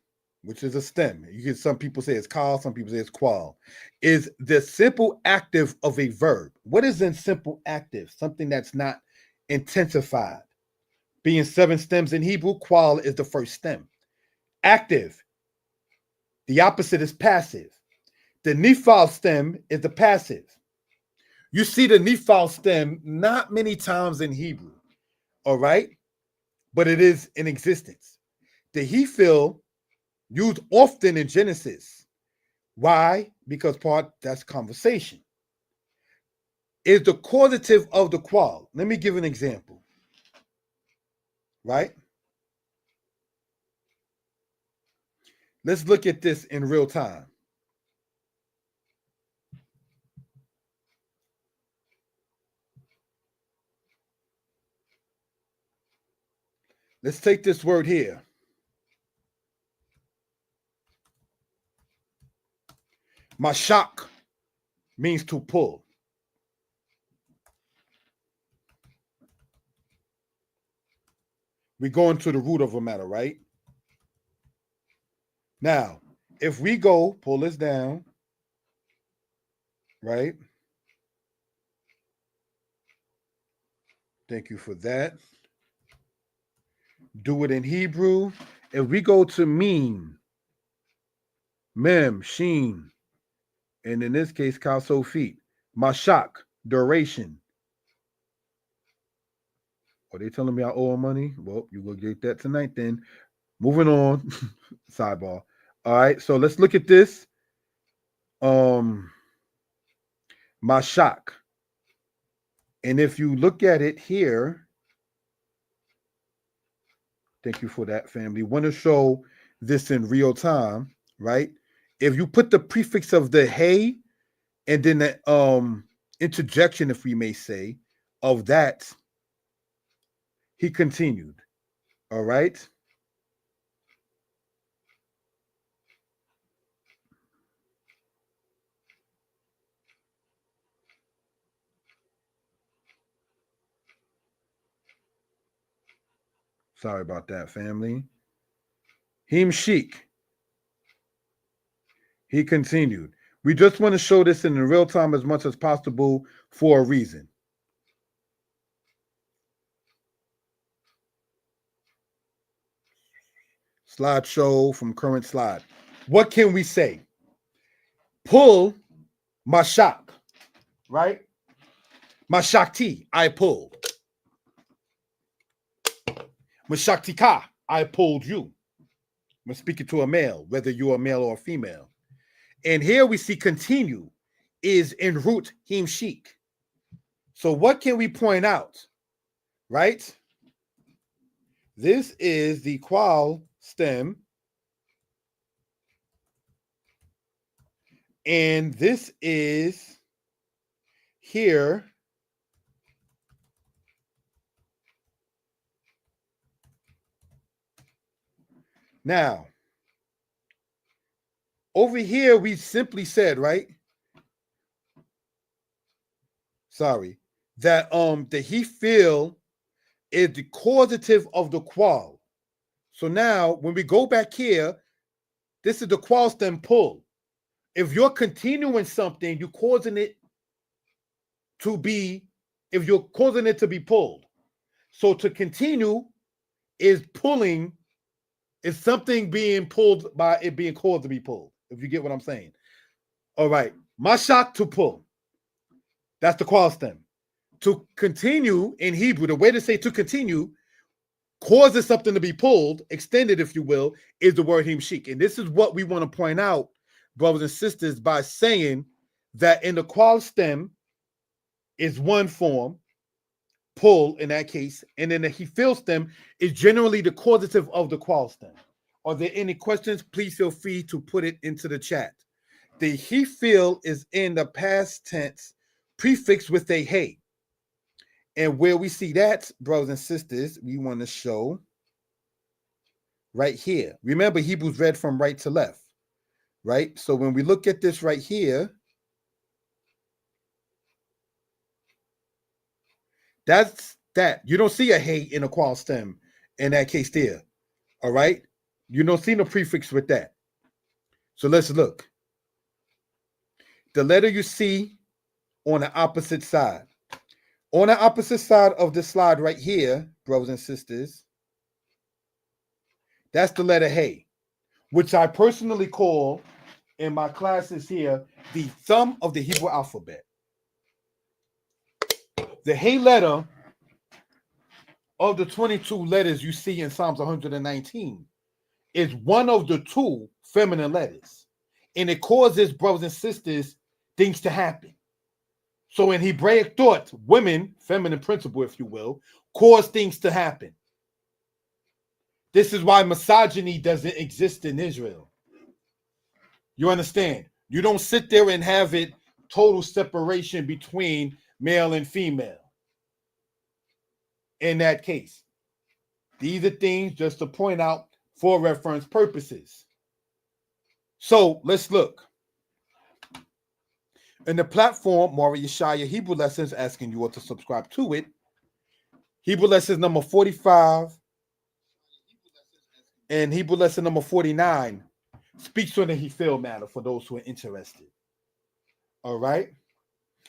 which is a stem. You get some people say it's call, some people say it's qual, is the simple active of a verb. What is in simple active? Something that's not intensified. Being 7 stems in Hebrew, qual is the first stem. Active. The opposite is passive. The nifal stem is the passive. You see the nifal stem not many times in Hebrew, all right? But it is in existence. The hif'il used often in Genesis. Why? Because that's conversation. Is the causative of the qual. Let me give an example. Right? Let's look at this in real time. Let's take this word here. Mashak means to pull. We're going to the root of a matter, right? Now, if we go, pull this down, right? Thank you for that. Do it in Hebrew. If we go to mem, sheen, and in this case, kalso feet, mashak, duration. Are they telling me I owe them money? Well, you will get that tonight then. Moving on. Sidebar. All right, so let's look at this. Mashak. And if you look at it here, thank you for that, family. Want to show this in real time, right? If you put the prefix of the hey and then the interjection, if we may say, of that, he continued. All right. Sorry about that, family. Him Sheik. He continued. We just want to show this in real time as much as possible for a reason. Slideshow from current slide. What can we say? Pull mashak, right? Mashakti, I pulled. Mashaktika, I pulled you. I'm speaking to a male, whether you're a male or a female. And here we see continue is in root him sheik. So what can we point out? Right? This is the qual stem. And this is here. Now, over here, we simply said, right? Sorry, that the hif'il is the causative of the qual. So now, when we go back here, this is the qual stem pull. If you're continuing something, you're causing it to be, if you're causing it to be pulled. So to continue is pulling, is something being pulled by it being caused to be pulled. if you get what I'm saying. All right. Mashak, to pull. That's the qual stem. To continue in Hebrew, the way to say to continue, causes something to be pulled, extended, if you will, is the word himshik. And this is what we want to point out, brothers and sisters, by saying that in the qual stem is one form, pull in that case, and then the hif'il stem is generally the causative of the qual stem. Are there any questions? Please feel free to put it into the chat. The hif'il is in the past tense, prefixed with a hey. And where we see that, brothers and sisters, we want to show right here. Remember, Hebrews read from right to left, right? So when we look at this right here, that's that. You don't see a hey in a qual stem in that case there, all right? You don't see no prefix with that. So let's look. The letter you see on the opposite side. On the opposite side of the slide right here, brothers and sisters, that's the letter hey, which I personally call in my classes here the thumb of the Hebrew alphabet. The hey letter of the 22 letters you see in Psalms 119 is one of the two feminine letters. And it causes, brothers and sisters, things to happen. So in Hebraic thought, women, feminine principle, if you will, cause things to happen. This is why misogyny doesn't exist in Israel. You understand? You don't sit there and have it total separation between male and female. In that case, these are things just to point out for reference purposes. So let's look. In the platform, Maury Yeshaya Hebrew Lessons, asking you all to subscribe to it. Hebrew Lessons number 45 and Hebrew Lesson number 49 speaks on the hif'il matter for those who are interested. All right.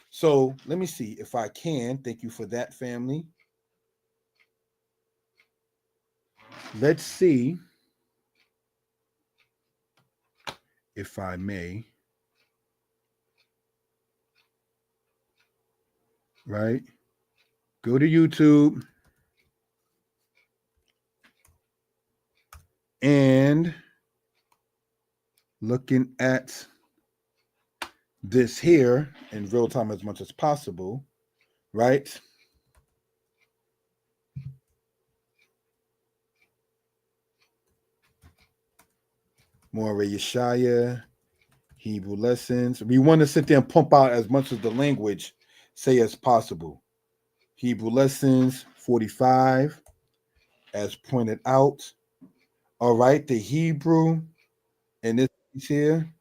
So let me see if I can. Thank you for that, family. Let's see if I may. Right. Go to YouTube and looking at this here in real time as much as possible, right? More Yeshaya, Hebrew Lessons. We want to sit there and pump out as much of the language, say as possible. Hebrew Lessons 45, as pointed out. All right, the Hebrew in this piece here.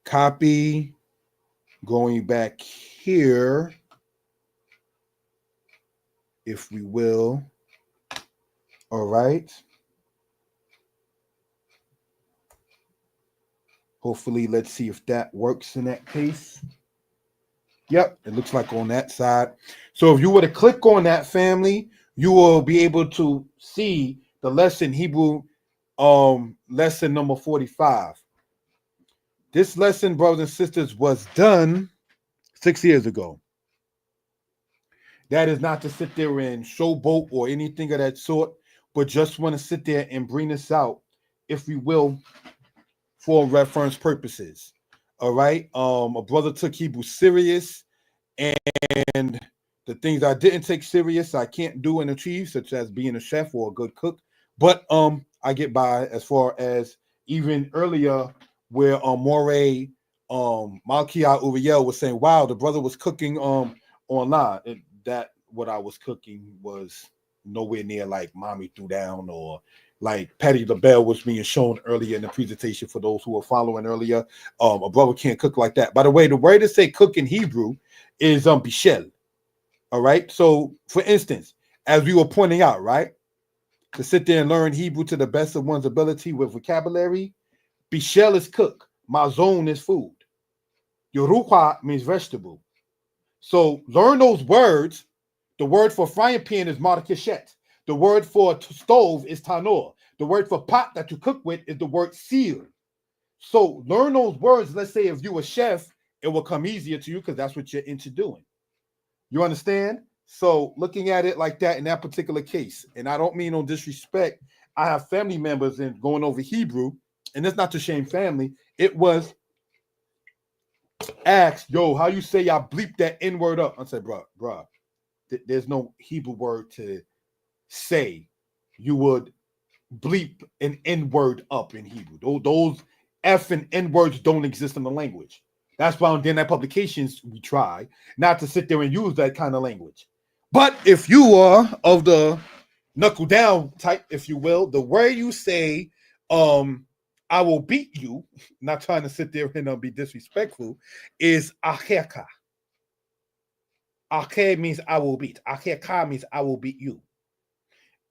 Copy, going back here, if we will. All right. Hopefully, let's see if that works in that case. Yep, it looks like on that side. So if you were to click on that, family, you will be able to see the lesson, Hebrew lesson number 45. This lesson, brothers and sisters, was done 6 years ago. That is not to sit there and showboat or anything of that sort, but just want to sit there and bring this out, if we will, for reference purposes. All right. A brother took Hebrew serious, and the things I didn't take serious, I can't do and achieve, such as being a chef or a good cook. But I get by as far as even earlier where Moray Malkia Uriel was saying, wow, the brother was cooking online. And that what I was cooking was nowhere near like Mommy Threw Down or like Patty LaBelle was being shown earlier in the presentation for those who were following earlier. A brother can't cook like that. By the way, the way to say cook in Hebrew is bishel. All right. So for instance, as we were pointing out, right, to sit there and learn Hebrew to the best of one's ability with vocabulary, bishel is cook. Mazon is food. Yoruqa means vegetable. So learn those words. The word for frying pan is markeshet. The word for stove is tanor. The word for pot that you cook with is the word sear. So learn those words. Let's say if you're a chef, it will come easier to you because that's what you're into doing. You understand? So looking at it like that in that particular case, and I don't mean no disrespect. I have family members in going over Hebrew, and it's not to shame family. It was asked, yo, how you say I bleep that N word up? I said, bruh, there's no Hebrew word to say you would bleep an N word up in Hebrew. Those F and N words don't exist in the language. That's why on Internet publications we try not to sit there and use that kind of language. But if you are of the knuckle down type, if you will, the way you say, I will beat you, not trying to sit there and be disrespectful, is acheka. Ake means I will beat. Acheka means I will beat you.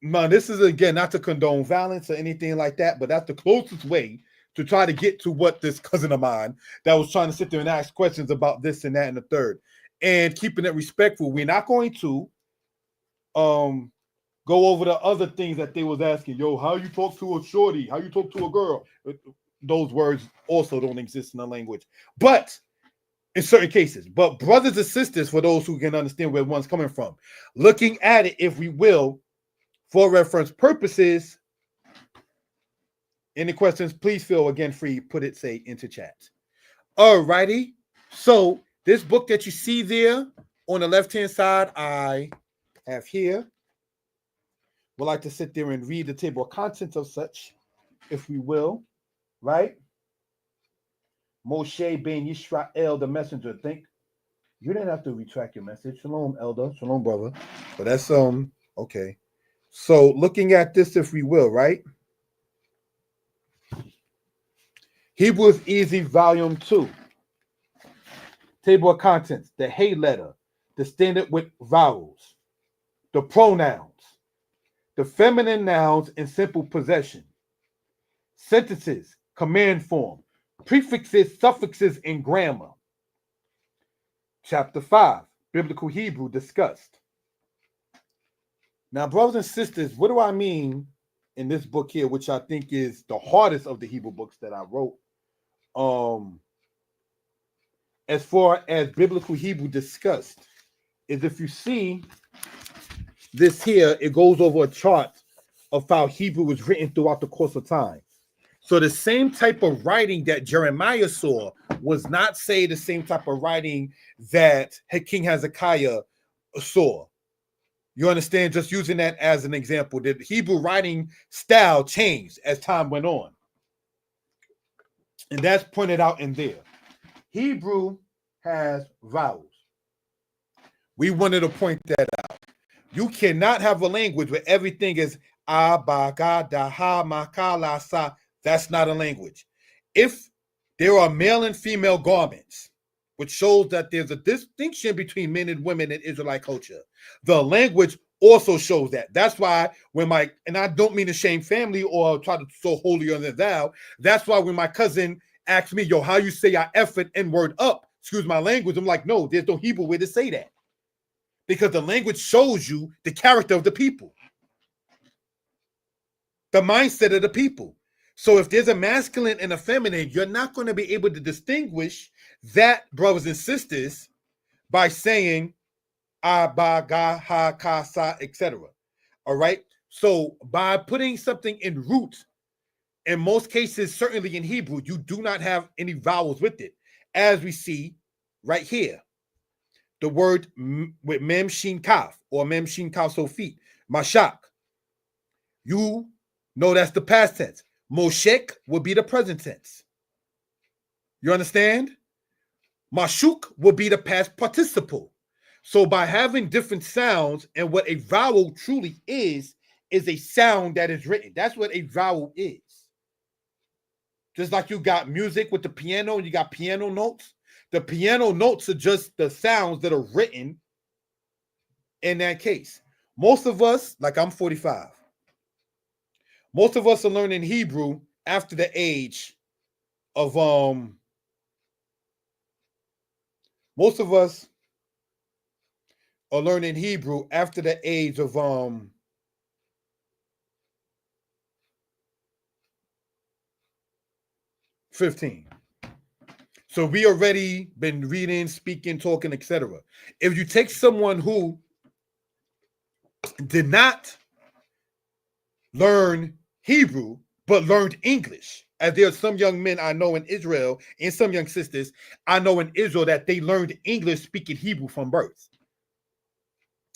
Man, this is again not to condone violence or anything like that, but that's the closest way to try to get to what this cousin of mine that was trying to sit there and ask questions about this and that and the third, and keeping it respectful. We're not going to go over the other things that they was asking. Yo, how you talk to a shorty? How you talk to a girl? Those words also don't exist in the language, but in certain cases. But brothers and sisters, for those who can understand where one's coming from, looking at it, if we will, for reference purposes, any questions, please feel again free, put it, say, into chat. All righty. So this book that you see there on the left-hand side, I have here. Would like to sit there and read the table of contents of such, if we will, right? Moshe ben Yisrael, the messenger. Think you didn't have to retract your message. Shalom, elder. Shalom, brother. But that's okay. So looking at this, if we will, right? Hebrew is Easy, Volume 2. Table of contents. The hey letter, the standard with vowels, the pronouns, the feminine nouns in simple possession, sentences, command form, prefixes, suffixes, and grammar. Chapter 5, Biblical Hebrew discussed. Now, brothers and sisters, what do I mean in this book here, which I think is the hardest of the Hebrew books that I wrote? As far as Biblical Hebrew discussed, is if you see this here, it goes over a chart of how Hebrew was written throughout the course of time. So the same type of writing that Jeremiah saw was not, say, the same type of writing that King Hezekiah saw. You understand? Just using that as an example, the Hebrew writing style changed as time went on. And that's pointed out in there. Hebrew has vowels. We wanted to point that out. You cannot have a language where everything is a, ba, ga, da, ha, ma, ka, la, sa. That's not a language. If there are male and female garments, which shows that there's a distinction between men and women in Israelite culture, the language also shows that. That's why when and I don't mean to shame family or try to so holier than thou, that's why when my cousin asked me, yo, how you say I F and N word up, excuse my language, I'm like, no, there's no Hebrew way to say that. Because the language shows you the character of the people, the mindset of the people. So if there's a masculine and a feminine, you're not going to be able to distinguish that, brothers and sisters, by saying a, ba, ga, ha, ka, sa, etc. All right. So by putting something in root, in most cases, certainly in Hebrew, you do not have any vowels with it, as we see right here. The word with mem shin kaf or mem shin kaf sofit, mashak. You know that's the past tense. Moshek would be the present tense. You understand? Mashuk will be the past participle. So by having different sounds, and what a vowel truly is a sound that is written. That's what a vowel is. Just like you got music with the piano and you got piano notes. The piano notes are just the sounds that are written in that case. Most of us, like I'm 45, most of us are learning Hebrew after the age of most of us are learning Hebrew after the age of 15. So we already been reading, speaking, talking, etc. If you take someone who did not learn Hebrew but learned English, as there are some young men I know in Israel and some young sisters I know in Israel that they learned English speaking Hebrew from birth.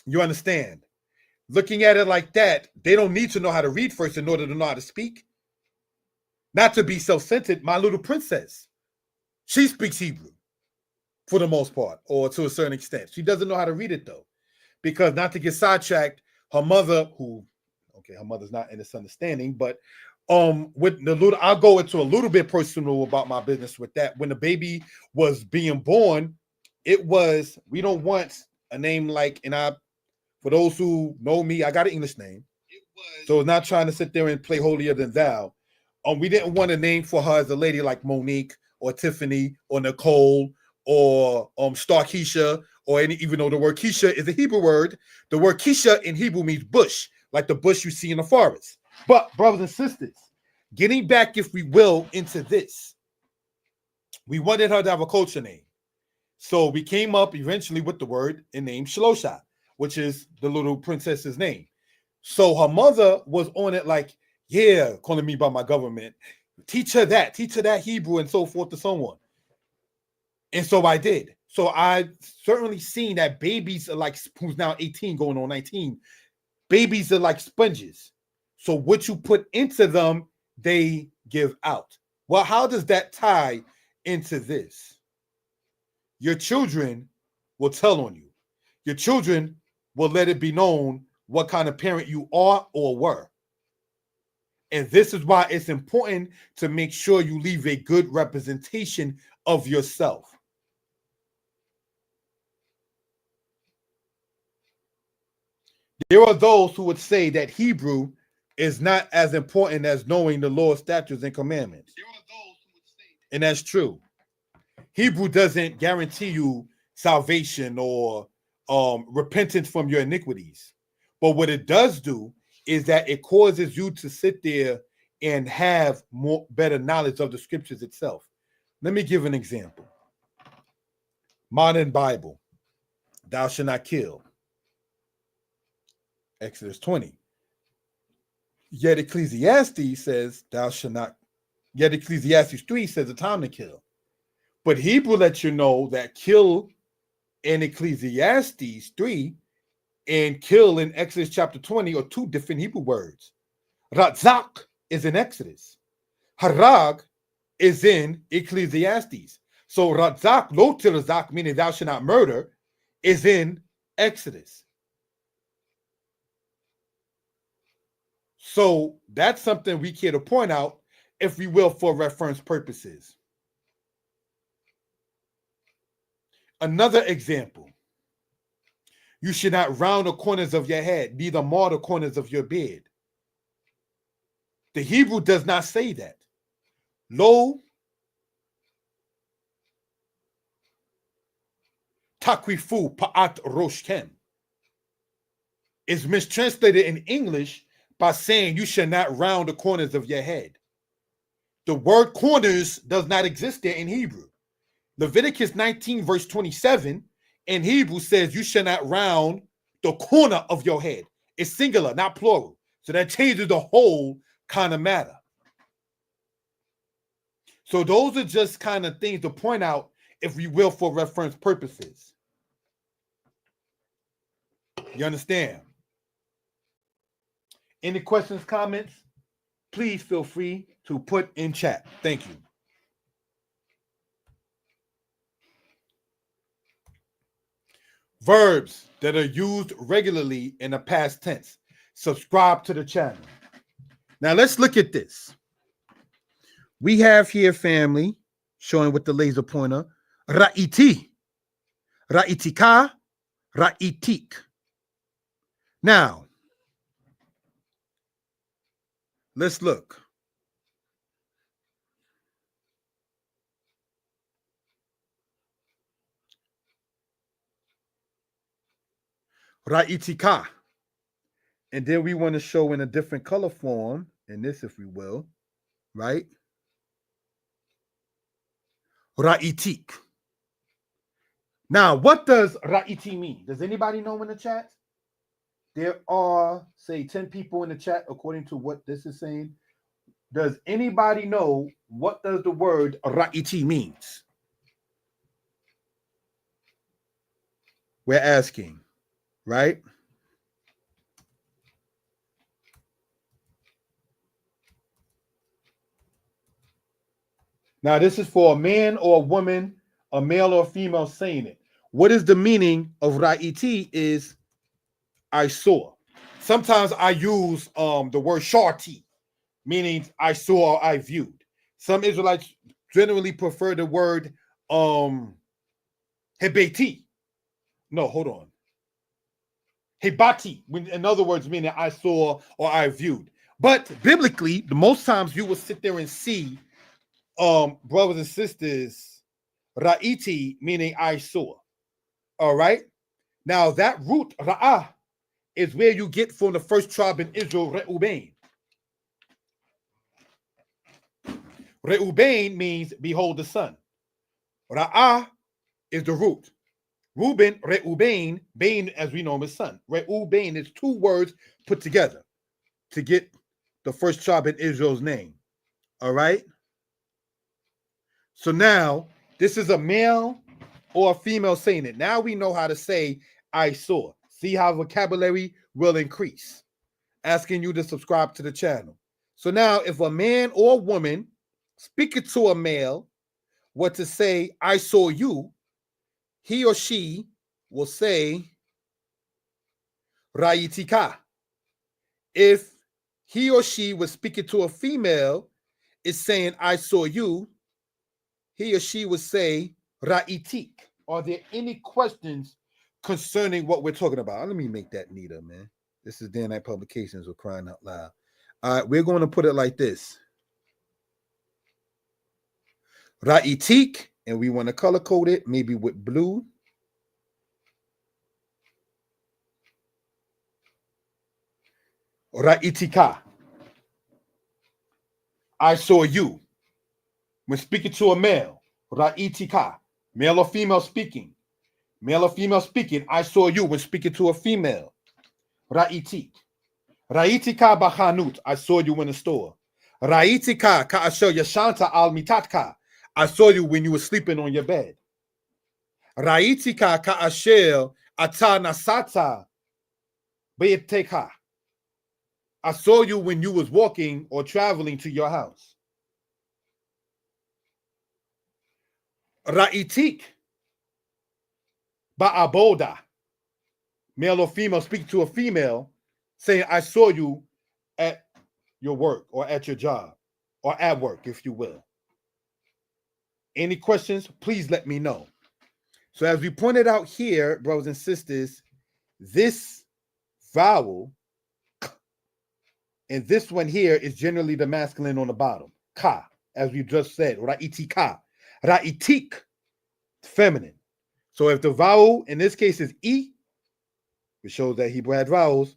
You understand? Looking at it like that, they don't need to know how to read first in order to know how to speak. Not to be self-centered, my little princess, she speaks Hebrew for the most part, or to a certain extent. She doesn't know how to read it though, because not to get sidetracked, her mother, her mother's not in this understanding, but with the little, I'll go into a little bit personal about my business with that. When the baby was being born, we don't want a name like, for those who know me, I got an English name. So not trying to sit there and play holier than thou. We didn't want a name for her as a lady like Monique or Tiffany or Nicole or Starkeisha or any, even though the word Keisha is a Hebrew word, the word Keisha in Hebrew means bush, like the bush you see in the forest. But brothers and sisters, getting back, if we will, into this, we wanted her to have a culture name. So we came up eventually with the word and name Shalosha, which is the little princess's name. So her mother was on it like, yeah, calling me by my government. Teach her that Hebrew and so forth and so on. And so I did. So I certainly seen that babies are like, who's now 18 going on 19, babies are like sponges. So what you put into them, they give out. Well, how does that tie into this? Your children will tell on you. Your children will let it be known what kind of parent you are or were. And this is why it's important to make sure you leave a good representation of yourself. There are those who would say that Hebrew is not as important as knowing the Lord's statutes and commandments. And that's true. Hebrew doesn't guarantee you salvation or repentance from your iniquities. But what it does do is that it causes you to sit there and have better knowledge of the scriptures itself. Let me give an example. Modern Bible, thou shalt not kill. Exodus 20. Yet Ecclesiastes says thou shalt not. Yet Ecclesiastes 3 says the time to kill. But Hebrew lets you know that kill in Ecclesiastes 3 and kill in Exodus chapter 20 are two different Hebrew words. Ratzak is in Exodus. Harag is in Ecclesiastes. So Ratzak, lo tirazak, meaning thou shalt not murder, is in Exodus. So that's something we care to point out, if we will, for reference purposes. Another example. You should not round the corners of your head, neither mar the corners of your beard. The Hebrew does not say that. Lo takwifu pa'at roshkem is mistranslated in English by saying you should not round the corners of your head. The word corners does not exist there in Hebrew. Leviticus 19 verse 27 in Hebrew says you shall not round the corner of your head. It's singular, not plural. So that changes the whole kind of matter. So those are just kind of things to point out, if we will, for reference purposes. You understand? Any questions, comments? Please feel free to put in chat. Thank you. Verbs that are used regularly in the past tense. Subscribe to the channel. Now let's look at this. We have here, family, showing with the laser pointer, ra'iti, ra'itika, ra'itik. Now, let's look. Ra'itika. And then we want to show in a different color form, in this, if we will, right? Ra'itik. Now, what does ra'iti mean? Does anybody know in the chat? There are, say, 10 people in the chat according to what this is saying. Does anybody know what does the word ra'iti means? We're asking, right? Now, this is for a man or a woman, a male or a female saying it. What is the meaning of ra'iti is I saw. Sometimes I use the word sharti, meaning I saw or I viewed. Some Israelites generally prefer the word hebeti. No, hold on. Hebati, in other words, meaning I saw or I viewed. But biblically, the most times you will sit there and see brothers and sisters, ra'iti, meaning I saw. All right. Now that root ra'ah is where you get from the first tribe in Israel, Reuben. Reuben means behold the sun. Ra'ah is the root. Reuben, Reuben, Bain, as we know him as son. Reuben is two words put together to get the first tribe in Israel's name. All right. So now this is a male or a female saying it. Now we know how to say I saw. See how vocabulary will increase. Asking you to subscribe to the channel. So now if a man or a woman speaking to a male were to say I saw you, he or she will say Rayitika. If he or she was speaking to a female, is saying I saw you, he or she would say Ra'itik. Are there any questions concerning what we're talking about? Let me make that neater, man. This is Dan Night Publications. We're crying out loud. All right, we're going to put it like this. Ra'itik, and we want to color code it, maybe with blue. Ra'itika. I saw you. When speaking to a male, Ra'itika. Male or female speaking. Male or female speaking, I saw you. When speaking to a female, Ra'itik. Ra'itika bachanut. I saw you in the store. Ra'itika ka'asher yashanta al mitatka. I saw you when you were sleeping on your bed. Ra'itika ka'asher ata nasata be'eteka. I saw you when you was walking or traveling to your house. Ra'itik ba'aboda. Male or female speaking to a female, saying, I saw you at your work or at your job or at work, if you will. Any questions, please let me know. So as we pointed out here, brothers and sisters, this vowel and this one here is generally the masculine on the bottom. Ka, as we just said, ra'itika. Ra'itik, feminine. So if the vowel in this case is E, it shows that Hebrew had vowels.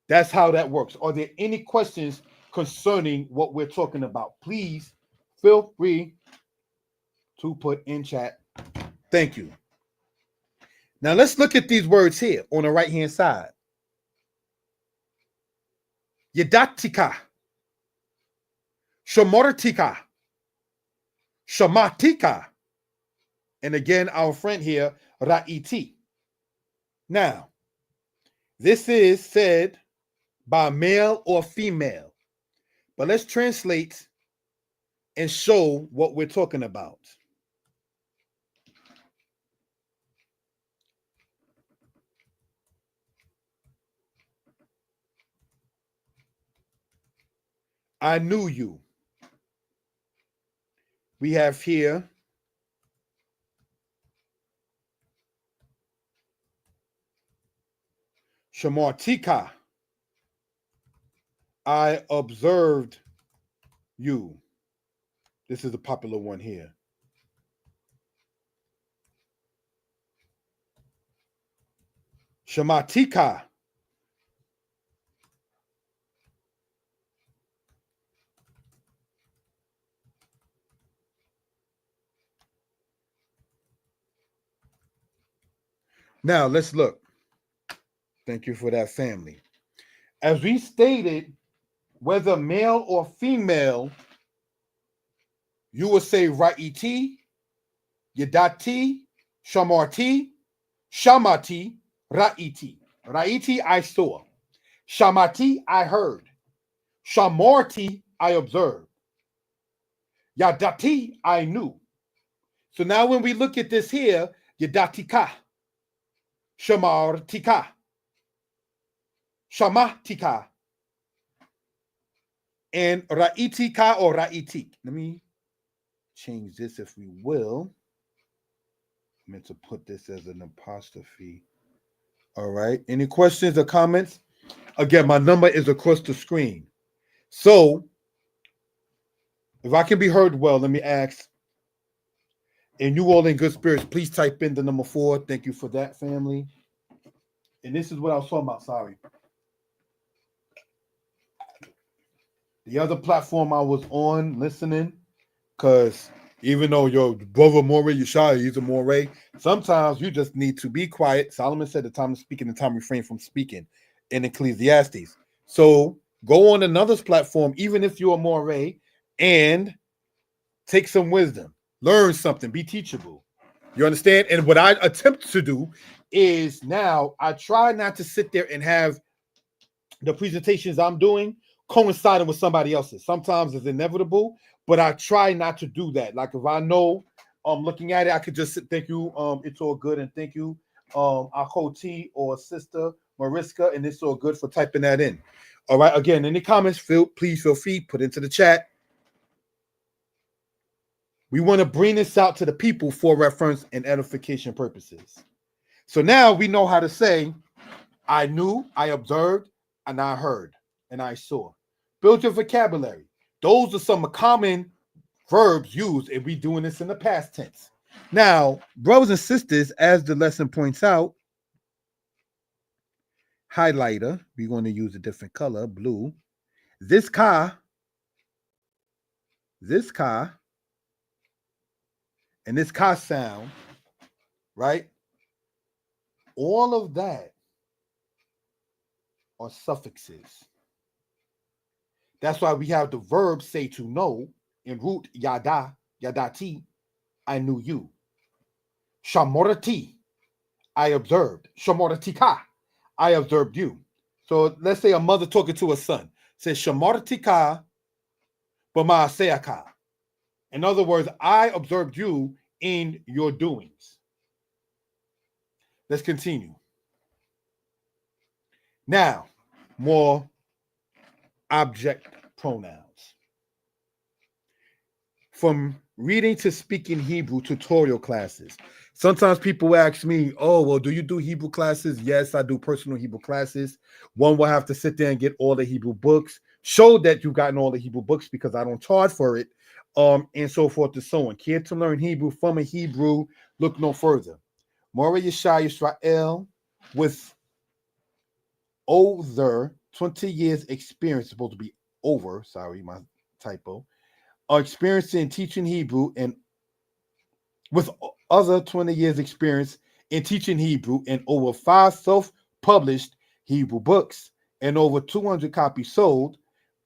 That's how that works. Are there any questions concerning what we're talking about? Please feel free to put in chat. Thank you. Now let's look at these words here on the right-hand side. Yadatika, Shomortika, Shamatika, and again our friend here, Ra'iti. Now, this is said by male or female, but let's translate and show what we're talking about. I knew you. We have here Shamartika. I observed you. This is a popular one here. Shamatika. Now let's look. Thank you for that, family. As we stated, whether male or female, you will say ra'iti, yadati, shamarti, shamati, ra'iti. Ra'iti, I saw. Shamati, I heard. Shamarti, I observed. Yadati, I knew. So now when we look at this here, yadatika, shamartika, shamatika, and ra'itika or ra'itik. Let me change this if we will. I meant to put this as an apostrophe. All right. Any questions or comments? Again, my number is across the screen. So if I can be heard well, let me ask. And you all in good spirits, please type in the number 4. Thank you for that, family. And this is what I was talking about. Sorry. The other platform I was on listening, because even though your brother Moray Yeshaya, he's a Moray, sometimes you just need to be quiet. Solomon said the time to speak and the time refrain from speaking in Ecclesiastes. So go on another platform, even if you're a Moray, and take some wisdom. Learn something. Be teachable. You understand? And what I attempt to do is now I try not to sit there and have the presentations I'm doing coinciding with somebody else's. Sometimes it's inevitable, but I try not to do that. Like if I know I'm looking at it, I could just sit, thank you, it's all good, and thank you, Akoti or Sister Mariska, and it's all good for typing that in. All right, again, any comments, please feel free, put into the chat. We want to bring this out to the people for reference and edification purposes. So now we know how to say, I knew, I observed, and I heard, and I saw. Build your vocabulary. Those are some common verbs used if we're doing this in the past tense. Now, brothers and sisters, as the lesson points out, highlighter, we're going to use a different color, blue. This car, and this car sound, right? All of that are suffixes. That's why we have the verb say to know in root yada, yadati, I knew you. Shamorati, I observed. Shamoratika, I observed you. So let's say a mother talking to a son says Shamoratika b'ma'aseaka. In other words, I observed you in your doings. Let's continue. Now, more object pronouns. From reading to speaking Hebrew tutorial classes. Sometimes people ask me, oh, well, do you do Hebrew classes? Yes, I do personal Hebrew classes. One will have to sit there and get all the Hebrew books, show that you've gotten all the Hebrew books because I don't charge for it, and so forth and so on. Care to learn Hebrew from a Hebrew, look no further. Moray Yeshai Israel with over 20 years experience, supposed to be over, sorry, my typo, are experiencing teaching Hebrew and with other 20 years experience in teaching Hebrew and over 5 self-published Hebrew books and over 200 copies sold.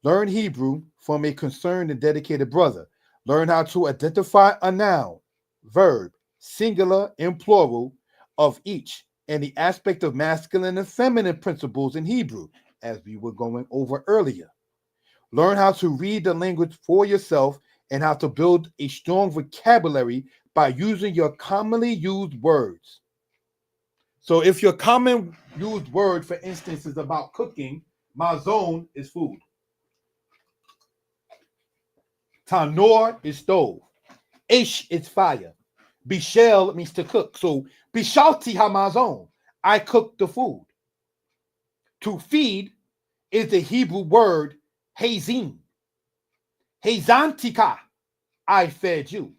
Learn Hebrew from a concerned and dedicated brother. Learn how to identify a noun, verb, singular and plural of each, and the aspect of masculine and feminine principles in Hebrew, as we were going over earlier. Learn how to read the language for yourself and how to build a strong vocabulary by using your commonly used words. So if your common used word, for instance, is about cooking, mazon is food. Tanor is stove. Ish is fire. Bishel means to cook. So bishalti hamazon, I cook the food. To feed is the Hebrew word hazin. Hazantika, I fed you.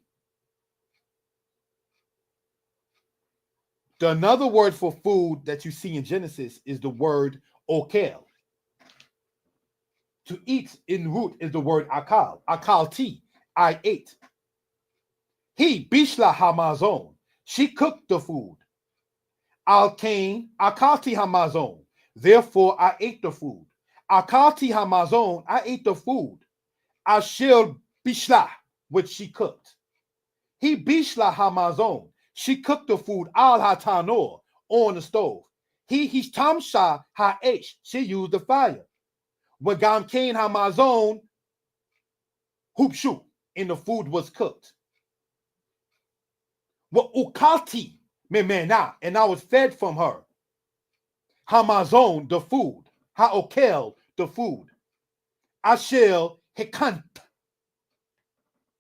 Another word for food that you see in Genesis is the word okel. To eat in root is the word akal. Akalti, I ate. He bishla hamazon. She cooked the food. Al Kain, Akati Hamazon. Therefore, I ate the food. Akati Hamazon, I ate the food. Ashil Bishla, which she cooked. He Bishla Hamazon. She cooked the food al hatanor on the stove. He Hishtamsha Ha'esh. She used the fire. Wagam Kain Hamazon Hoopshu. And the food was cooked. What Ukati Memena. And I was fed from her. Hamazon, the food. Ha'okel, the food. Ashel Hekant,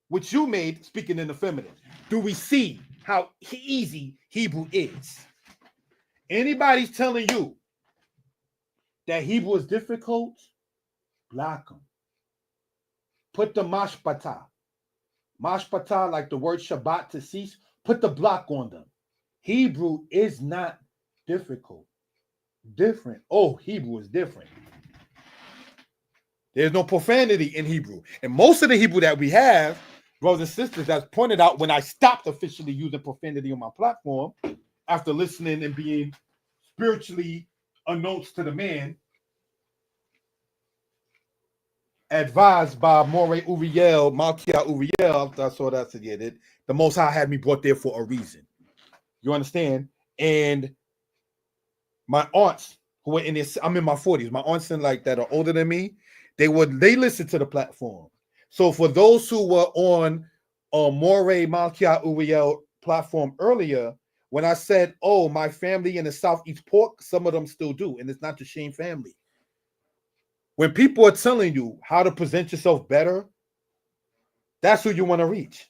which you made, speaking in the feminine. Do we see how easy Hebrew is? Anybody's telling you that Hebrew is difficult, block them. Put the mashpata. Mashpata, like the word Shabbat to cease, put the block on them. Hebrew is not difficult. Different. Oh, Hebrew is different. There's no profanity in Hebrew. And most of the Hebrew that we have, brothers and sisters, that's pointed out when I stopped officially using profanity on my platform after listening and being spiritually unknowns to the man, advised by Morey Uriel, Malkia Uriel. I saw that together. The Most High had me brought there for a reason. You understand? And my aunts who were in this, I'm in my 40s. My aunts and like that are older than me. They listen to the platform. So for those who were on Morey Malkia Uriel platform earlier, when I said, "Oh, my family in the South eats pork," some of them still do, and it's not the Shane family. When people are telling you how to present yourself better, that's who you want to reach.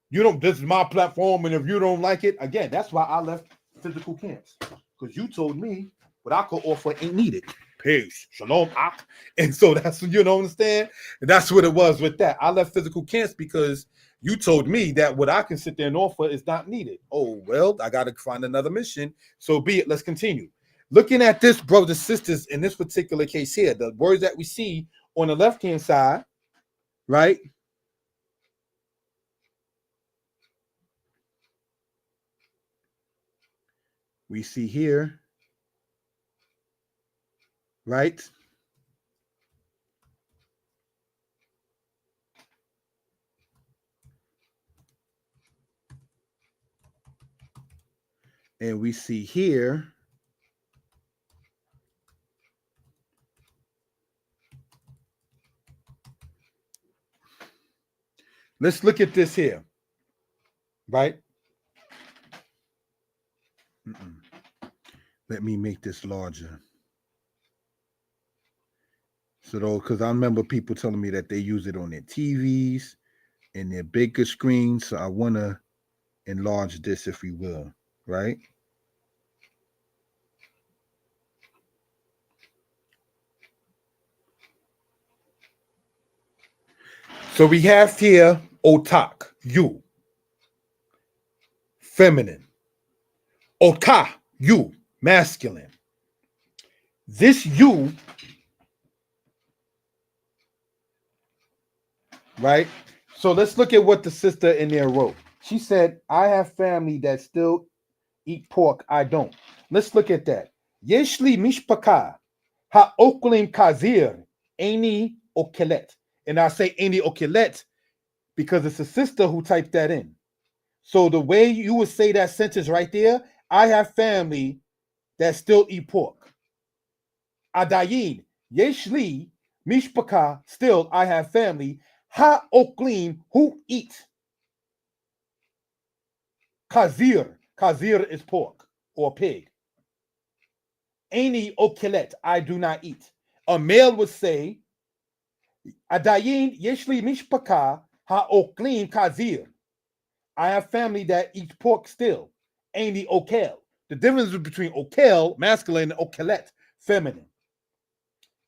You don't. This is my platform, and if you don't like it, again, that's why I left physical camps, because you told me what I could offer ain't needed. Peace, shalom, ak. And so that's what you don't understand. And that's what it was with that. I left physical camps because you told me that what I can sit there and offer is not needed. Oh well, I got to find another mission. So be it. Let's continue. Looking at this, brothers and sisters, in this particular case here, the words that we see on the left-hand side, right? We see here, right? And we see here, let's look at this here, right? Let me make this larger. So though, because I remember people telling me that they use it on their TVs and their bigger screens. So I want to enlarge this, if we will, right? So we have here otak, you, feminine. Ota, you, masculine. This you, right? So let's look at what the sister in there wrote. She said, I have family that still eat pork. I don't. Let's look at that. Yeshli mishpaka ha oklim kazir any okelet. And I say any okelet because it's a sister who typed that in. So the way you would say that sentence right there, I have family that still eat pork. Adayin, yeshli mishpaka, still I have family. Ha oklim, who eat. Kazir, kazir is pork or pig. Any okelet, I do not eat. A male would say, Adayin yeshli mishpaka ha oklim kazir. I have family that eats pork still. Any okel. The difference between okel, masculine, and okelet, feminine.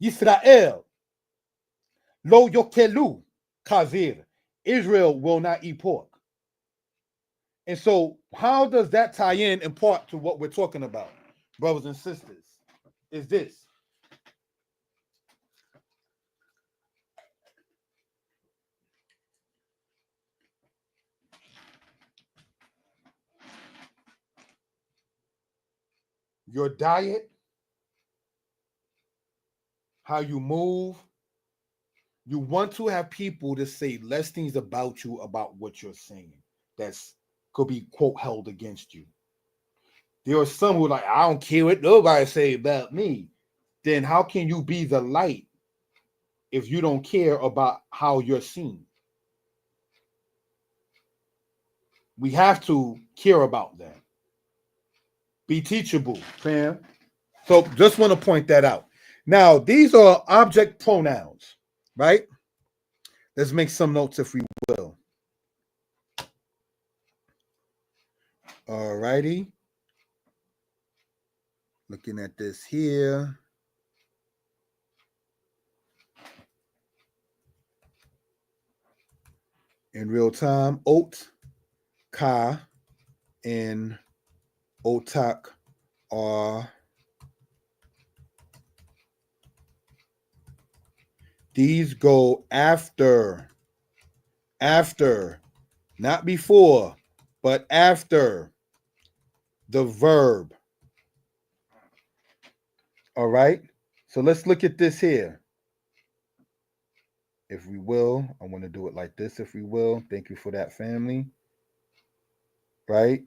Yisrael, lo yokelu, kazir. Israel will not eat pork. And so, how does that tie in part to what we're talking about, brothers and sisters? Is this. your diet, how you move. You want to have people to say less things about you about what you're saying that's could be quote held against you. There are some who are like, I don't care what nobody say about me. Then how can you be the light if you don't care about how you're seen? We have to care about that. Be teachable, fam. So just want to point that out. Now, these are object pronouns, right? Let's make some notes if we will. All righty. Looking at this here. In real time, ot, ka, and otak are these go after, not before, but after the verb. All right. So let's look at this here. If we will, I want to do it like this, if we will. Thank you for that, family. Right?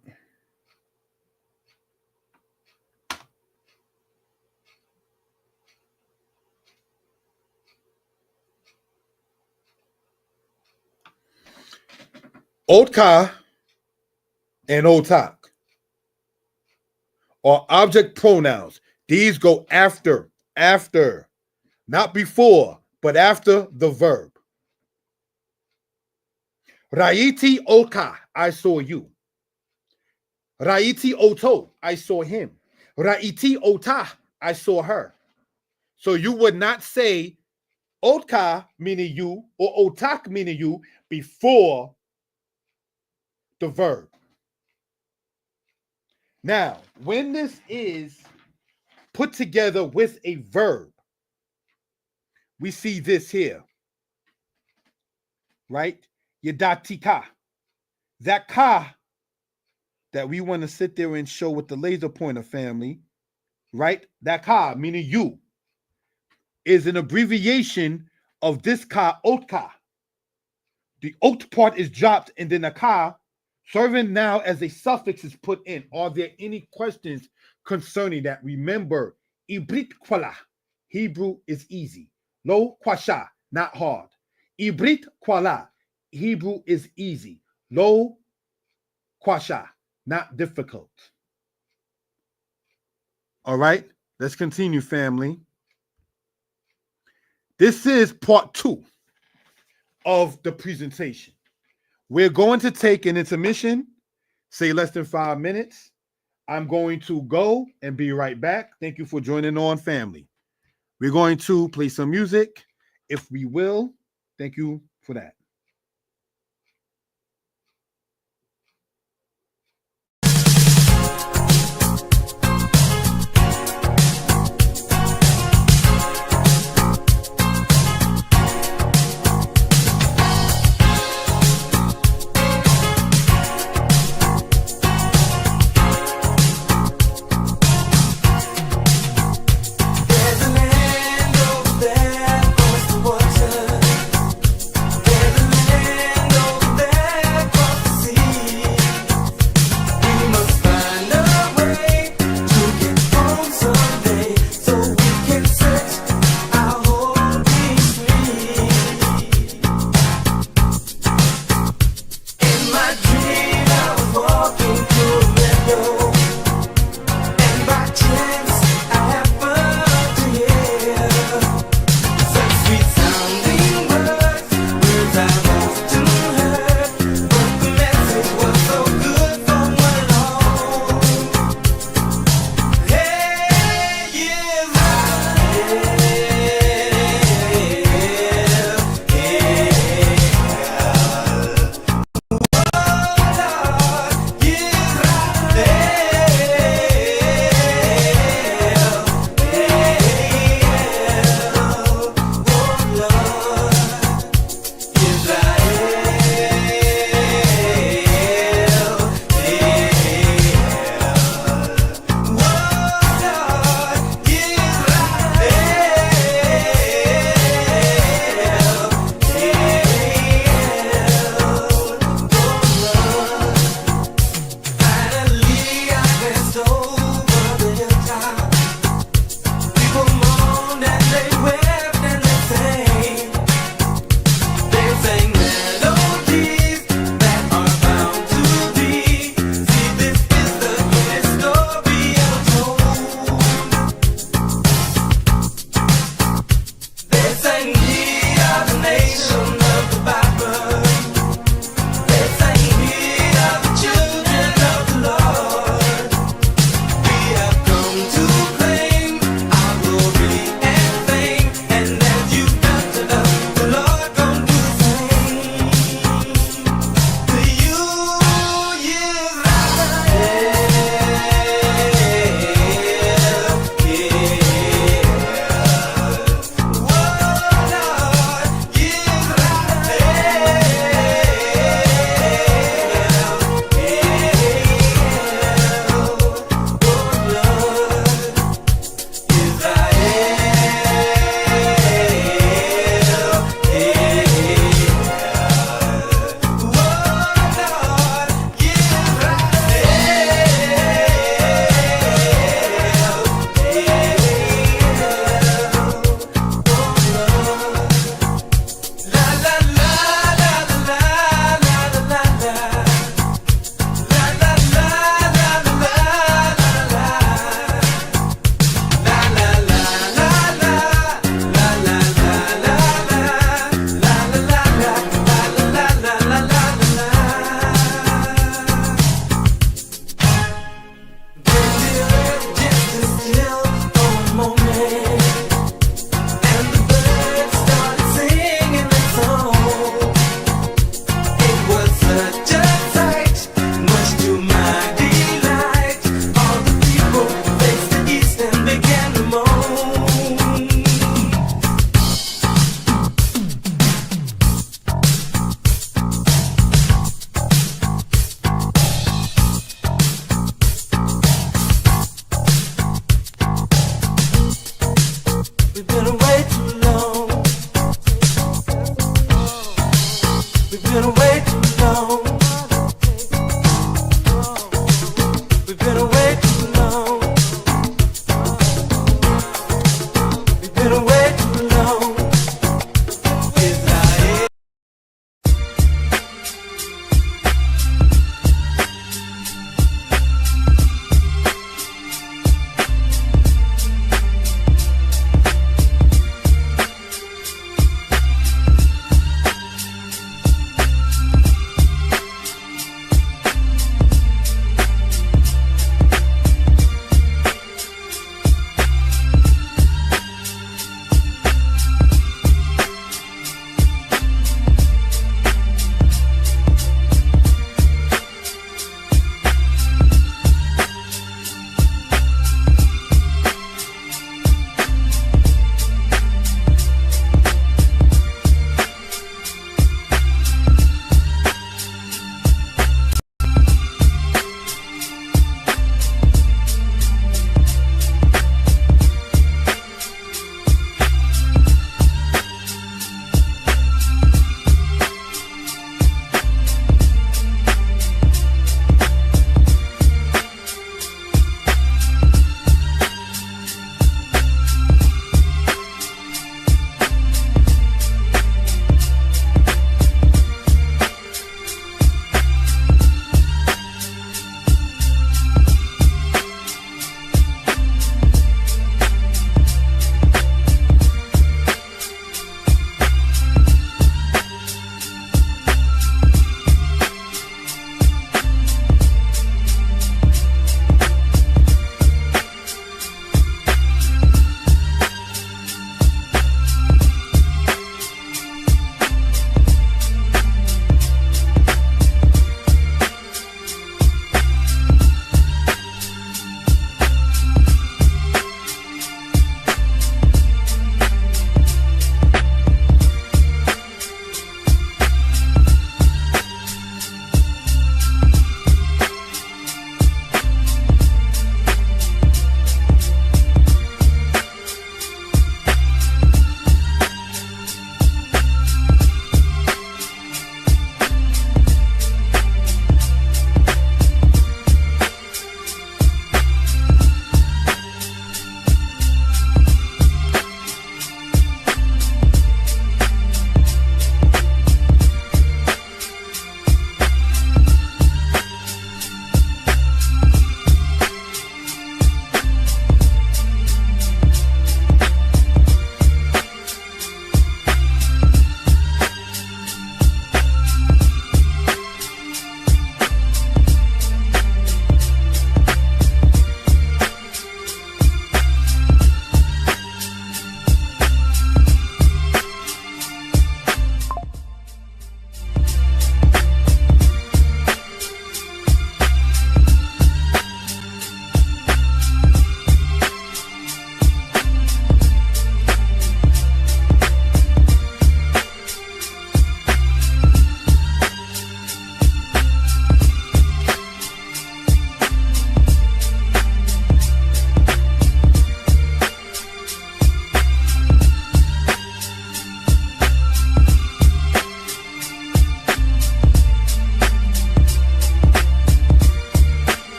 Otka and otak are object pronouns. These go after, not before, but after the verb. Raiti oka, I saw you. Raiti oto, I saw him. Raiti ota, I saw her. So you would not say otka meaning you or otak meaning you before the verb. Now, when this is put together with a verb, we see this here, right? Yadatika. That ka that we want to sit there and show with the laser pointer, family, right? That ka, meaning you, is an abbreviation of this ka, otka. The ot part is dropped, and then the ka, serving now as a suffix, is put in. Are there any questions concerning that? Remember, ibrit kwala, Hebrew is easy. Lo kwasha, not hard. Ibrit kwala, Hebrew is easy. Lo kwasha, not difficult. All right, let's continue, family. This is part 2 of the presentation. We're going to take an intermission, say less than 5 minutes. I'm going to go and be right back. Thank you for joining on, family. We're going to play some music, if we will. Thank you for that. There's a land over there, across the water. There's a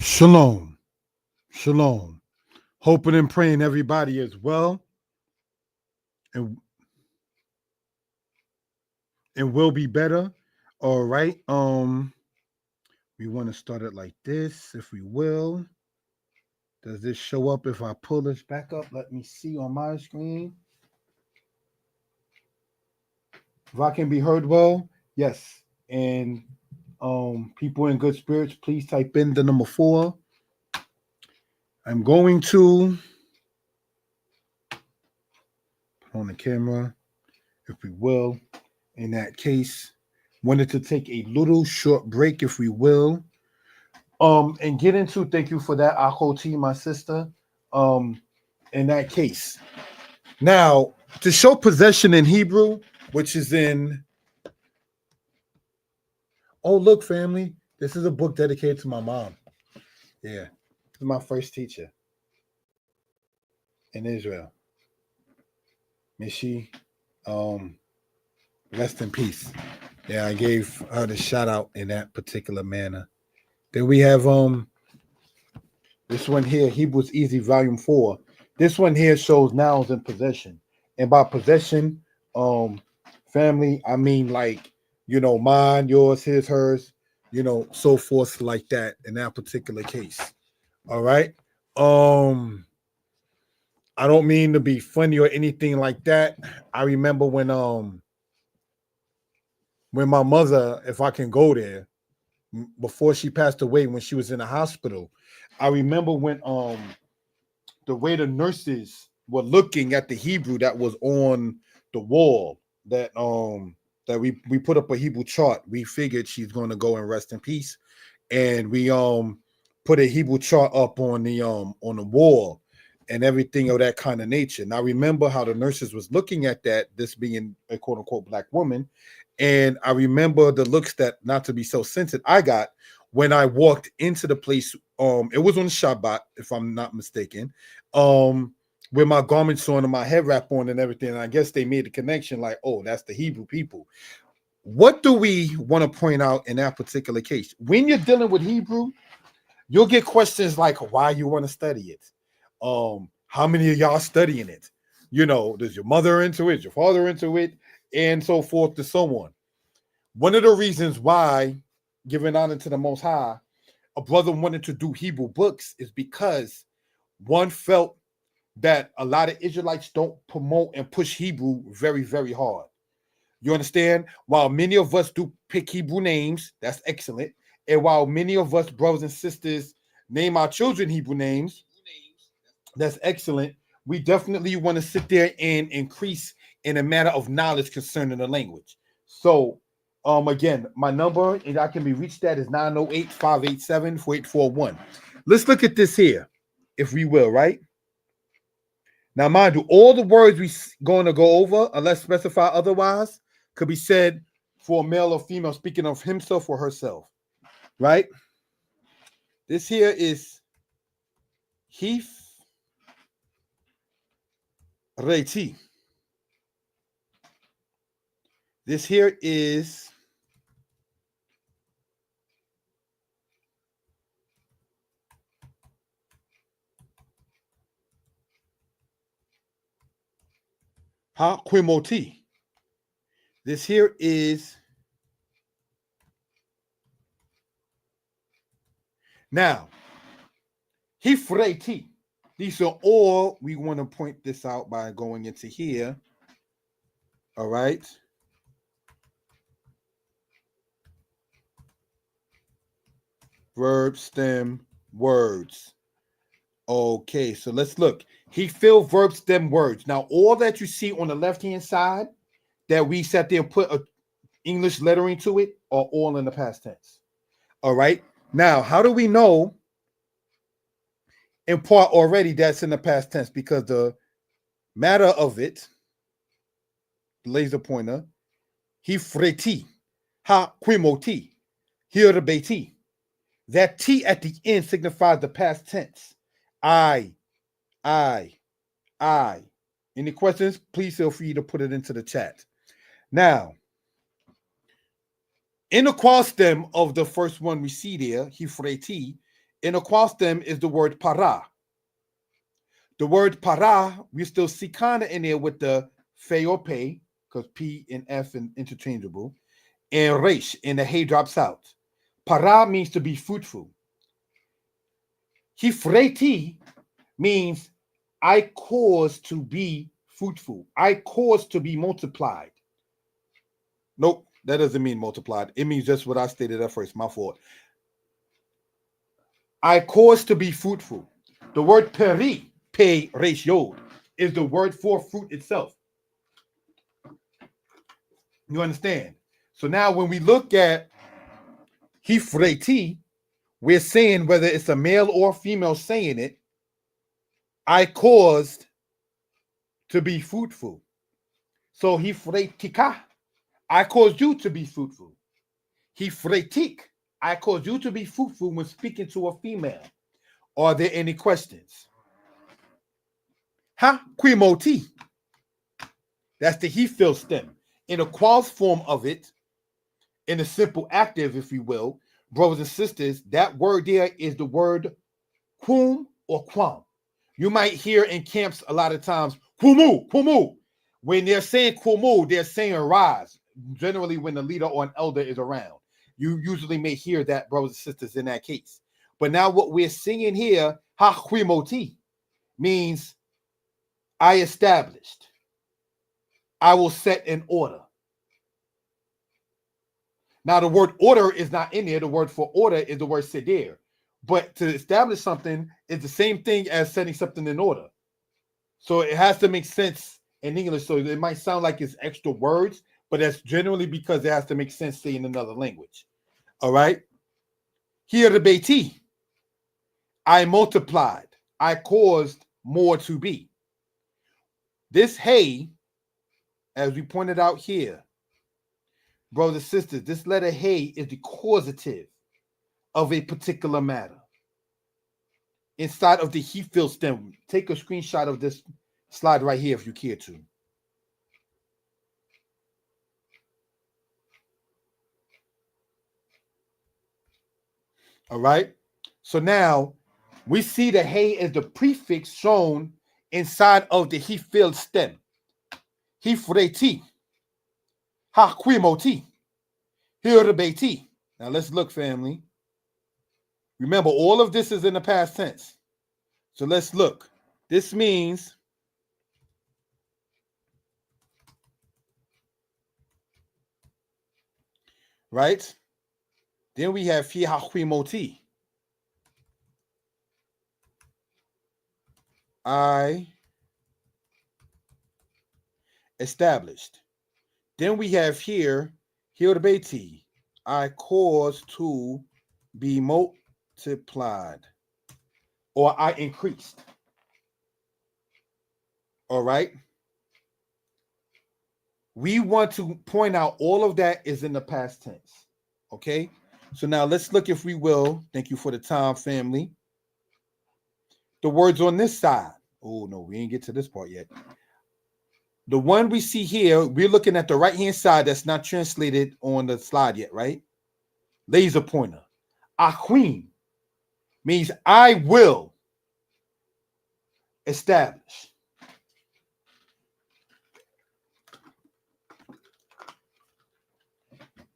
Shalom. Shalom. Hoping and praying everybody is well and will be better. All right. We want to start it like this, if we will. Does this show up if I pull this back up? Let me see on my screen. If I can be heard well, yes. And people in good spirits, please type in the number 4. I'm going to put on the camera, if we will. In that case, wanted to take a little short break, if we will. And get into, thank you for that, Akoti, my sister. In that case. Now, to show possession in Hebrew, which is in, oh, look, family, this is a book dedicated to my mom. Yeah, this is my first teacher in Israel. May she rest in peace. Yeah, I gave her the shout out in that particular manner. Then we have this one here, Hebrews Easy, Volume 4. This one here shows nouns in possession. And by possession, family, I mean like, mine, yours, his, hers, so forth like that in that particular case. All right. I don't mean to be funny or anything like that. I remember when my mother, if I can go there, before she passed away, when she was in the hospital, I remember when the way the nurses were looking at the Hebrew that was on the wall, that we put up a Hebrew chart. We figured she's going to go and rest in peace, and we put a Hebrew chart up on the wall and everything of that kind of nature. Now, remember how the nurses was looking at that, this being a quote unquote black woman. And I remember the looks that, not to be so sensitive, I got when I walked into the place. It was on Shabbat, if I'm not mistaken, with my garments on and my head wrap on and everything. And I guess they made the connection like, oh, that's the Hebrew people. What do we want to point out in that particular case? When you're dealing with Hebrew, you'll get questions like why you want to study it. How many of y'all studying it? Does your mother into it, your father into it, and so forth and so on. One of the reasons why, giving honor to the Most High, a brother wanted to do Hebrew books is because one felt that a lot of Israelites don't promote and push Hebrew very, very hard. You understand? While many of us do pick Hebrew names, that's excellent. And while many of us, brothers and sisters, name our children Hebrew names, that's excellent. We definitely want to sit there and increase in a matter of knowledge concerning the language. So, again, my number, and I can be reached at, is 908-587-4841. Let's look at this here, if we will, right? Now, mind you, all the words we're going to go over, unless specified otherwise, could be said for a male or female speaking of himself or herself, right? This here is hif'il. This here is ha'quimoti. This here is now hif'il. These are all, we want to point this out by going into here. All right. Verb stem words. Okay, so let's look. Hif'il verb stem words. Now, all that you see on the left-hand side that we sat there and put a English lettering to it are all in the past tense. All right. Now, how do we know in part already that's in the past tense? Because the matter of it, laser pointer, hifreti, ha'quimoti, hirbeti. That T at the end signifies the past tense. I. Any questions? Please feel free to put it into the chat. Now, in the qual stem of the first one we see there, hifreti, in a qual stem is the word para. The word para, we still see kind of in there with the fe or pay, because P and F are interchangeable, and resh, and the hay drops out. Para means to be fruitful. Hifreti means I cause to be fruitful. I cause to be multiplied. Nope, that doesn't mean multiplied. It means just what I stated at first. My fault. I cause to be fruitful. The word peri, pay ratio, is the word for fruit itself. You understand? So now when we look at hifreti, we're saying whether it's a male or female saying it, I caused to be fruitful. So hifretika, I caused you to be fruitful. Hifretik, I caused you to be fruitful when speaking to a female. Are there any questions? Ha quimoti. That's the hif'il stem. In a quals form of it, in a simple active, if you will, brothers and sisters, that word there is the word quum or quam. You might hear in camps a lot of times, qumu, qumu. When they're saying qumu, they're saying rise. Generally, when the leader or an elder is around, you usually may hear that, brothers and sisters, in that case. But now what we're singing here, ha quimoti, means I established. I will set in order. Now, the word order is not in there. The word for order is the word seder. But to establish something is the same thing as setting something in order. So it has to make sense in English. So it might sound like it's extra words, but that's generally because it has to make sense, say, in another language. All right? Here the Beiti. I multiplied. I caused more to be. This hey, as we pointed out here, brothers and sisters, this letter hey is the causative of a particular matter. Inside of the hif'il stem, take a screenshot of this slide right here if you care to. All right. So now we see the hey as the prefix shown inside of the hif'il stem. Hifreti, haquimoti, hirbeti. Now let's look, family. Remember, all of this is in the past tense. So let's look. This means right? Then we have fi haquimoti. I established. Then we have here hirbeti. I caused to be multiplied, or I increased. All right. We want to point out all of that is in the past tense. Okay. So now let's look, if we will. Thank you for the time, family. The words on this side. Oh, no, we ain't get to this part yet. The one we see here, we're looking at the right-hand side that's not translated on the slide yet, right? Laser pointer. Aquim means I will establish.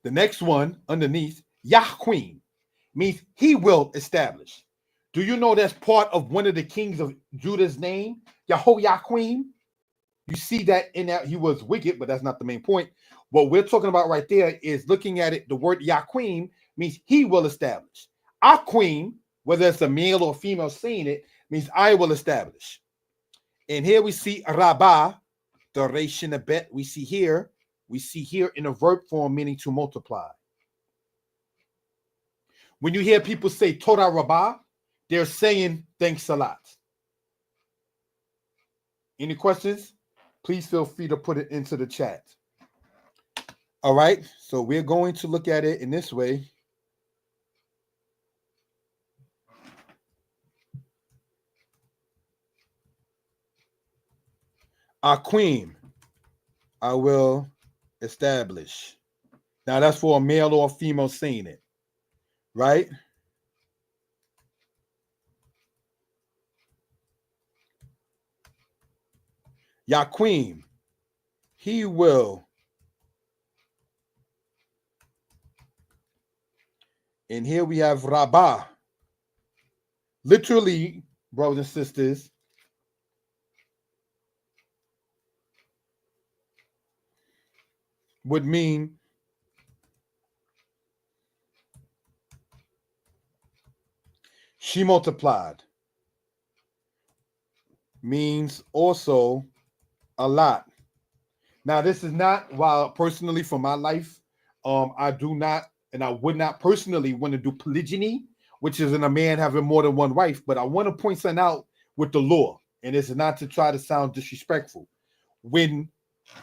The next one underneath, Yahquim, means he will establish. Do you know that's part of one of the kings of Judah's name? Yehoiakim. You see that in that he was wicked, but that's not the main point. What we're talking about right there is looking at it. The word Yaquim means he will establish. Aquim, whether it's a male or female saying it, means I will establish. And here we see Rabbah, the ration of bet. We see here in a verb form meaning to multiply. When you hear people say Torah Rabbah, they're saying thanks a lot. Any questions? Please feel free to put it into the chat. All right, so we're going to look at it in this way. Aquim, I will establish. Now that's for a male or a female saying it, right? Yaquim, he will. And here we have Rabbah. Literally, brothers and sisters, would mean she multiplied. Means also a lot. Now, this is not, while personally for my life, I do not, and I would not personally want to do polygyny, which is in a man having more than one wife, but I want to point something out with the law, and it's not to try to sound disrespectful. When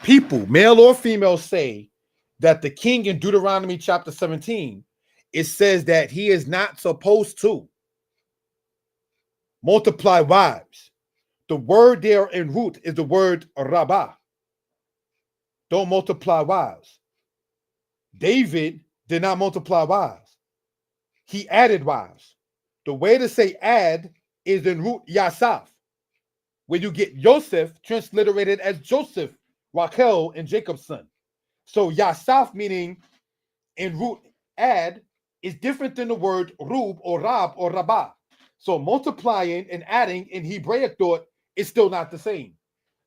people, male or female, say that the king in Deuteronomy chapter 17, it says that he is not supposed to multiply wives. The word there in root is the word rabbah. Don't multiply wives. David did not multiply wives. He added wives. The way to say add is in root Yasaf, where you get Yosef transliterated as Joseph, Rachel, and Jacob's son. So Yasaf, meaning in root add, is different than the word rub or rab or rabbah. So multiplying and adding in Hebraic thought is still not the same.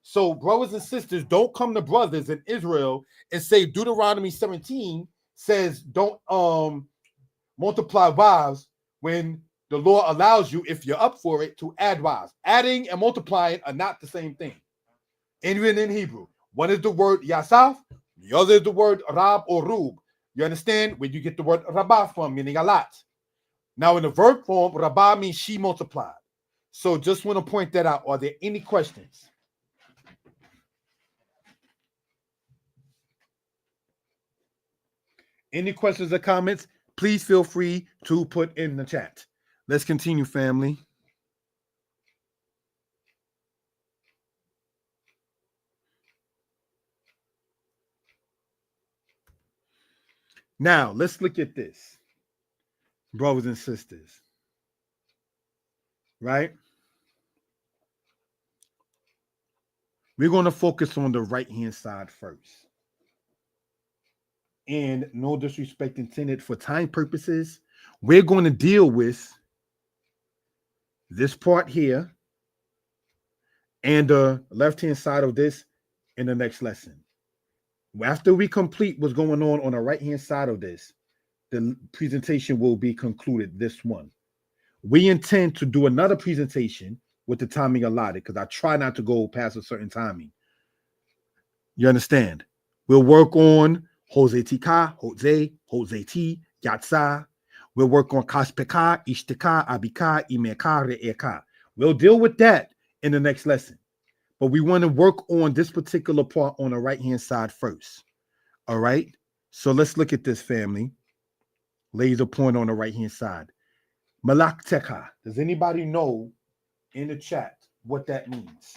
So brothers and sisters, don't come to brothers in Israel and say Deuteronomy 17 says don't multiply wives when the law allows you, if you're up for it, to add wives. Adding and multiplying are not the same thing. Even in Hebrew, one is the word yasaf, the other is the word rab or rub. You understand where you get the word rabbah from, meaning a lot. Now in the verb form, rabbah means she multiplied. So just want to point that out. Are there any questions? Any questions or comments? Please feel free to put in the chat. Let's continue, family. Now, let's look at this, brothers and sisters. Right? We're going to focus on the right-hand side first. And no disrespect intended, for time purposes, we're going to deal with this part here and the left-hand side of this in the next lesson. After we complete what's going on the right-hand side of this, the presentation will be concluded, this one. We intend to do another presentation with the timing allotted because I try not to go past a certain timing. You understand? We'll work on Jose Tika, Jose T, Yatsa. We'll work on Kaspeka, Ishtika, Abika, Imeka, Re'eka. We'll deal with that in the next lesson. But we want to work on this particular part on the right-hand side first. All right? So let's look at this, family. Laser point on the right-hand side. Malakteka. Does anybody know in the chat what that means?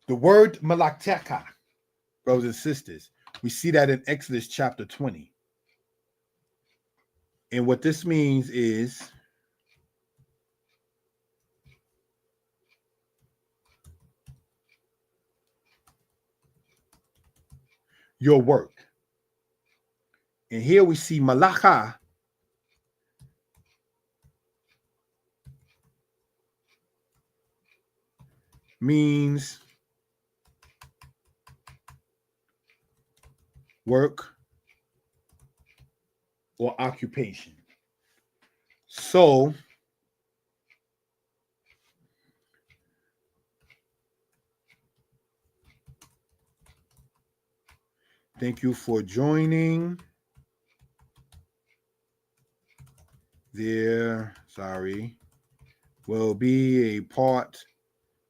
The word malakteka, brothers and sisters, we see that in Exodus chapter 20. And what this means is your work. And here we see malacha means work or occupation. So thank you for joining. There, will be a part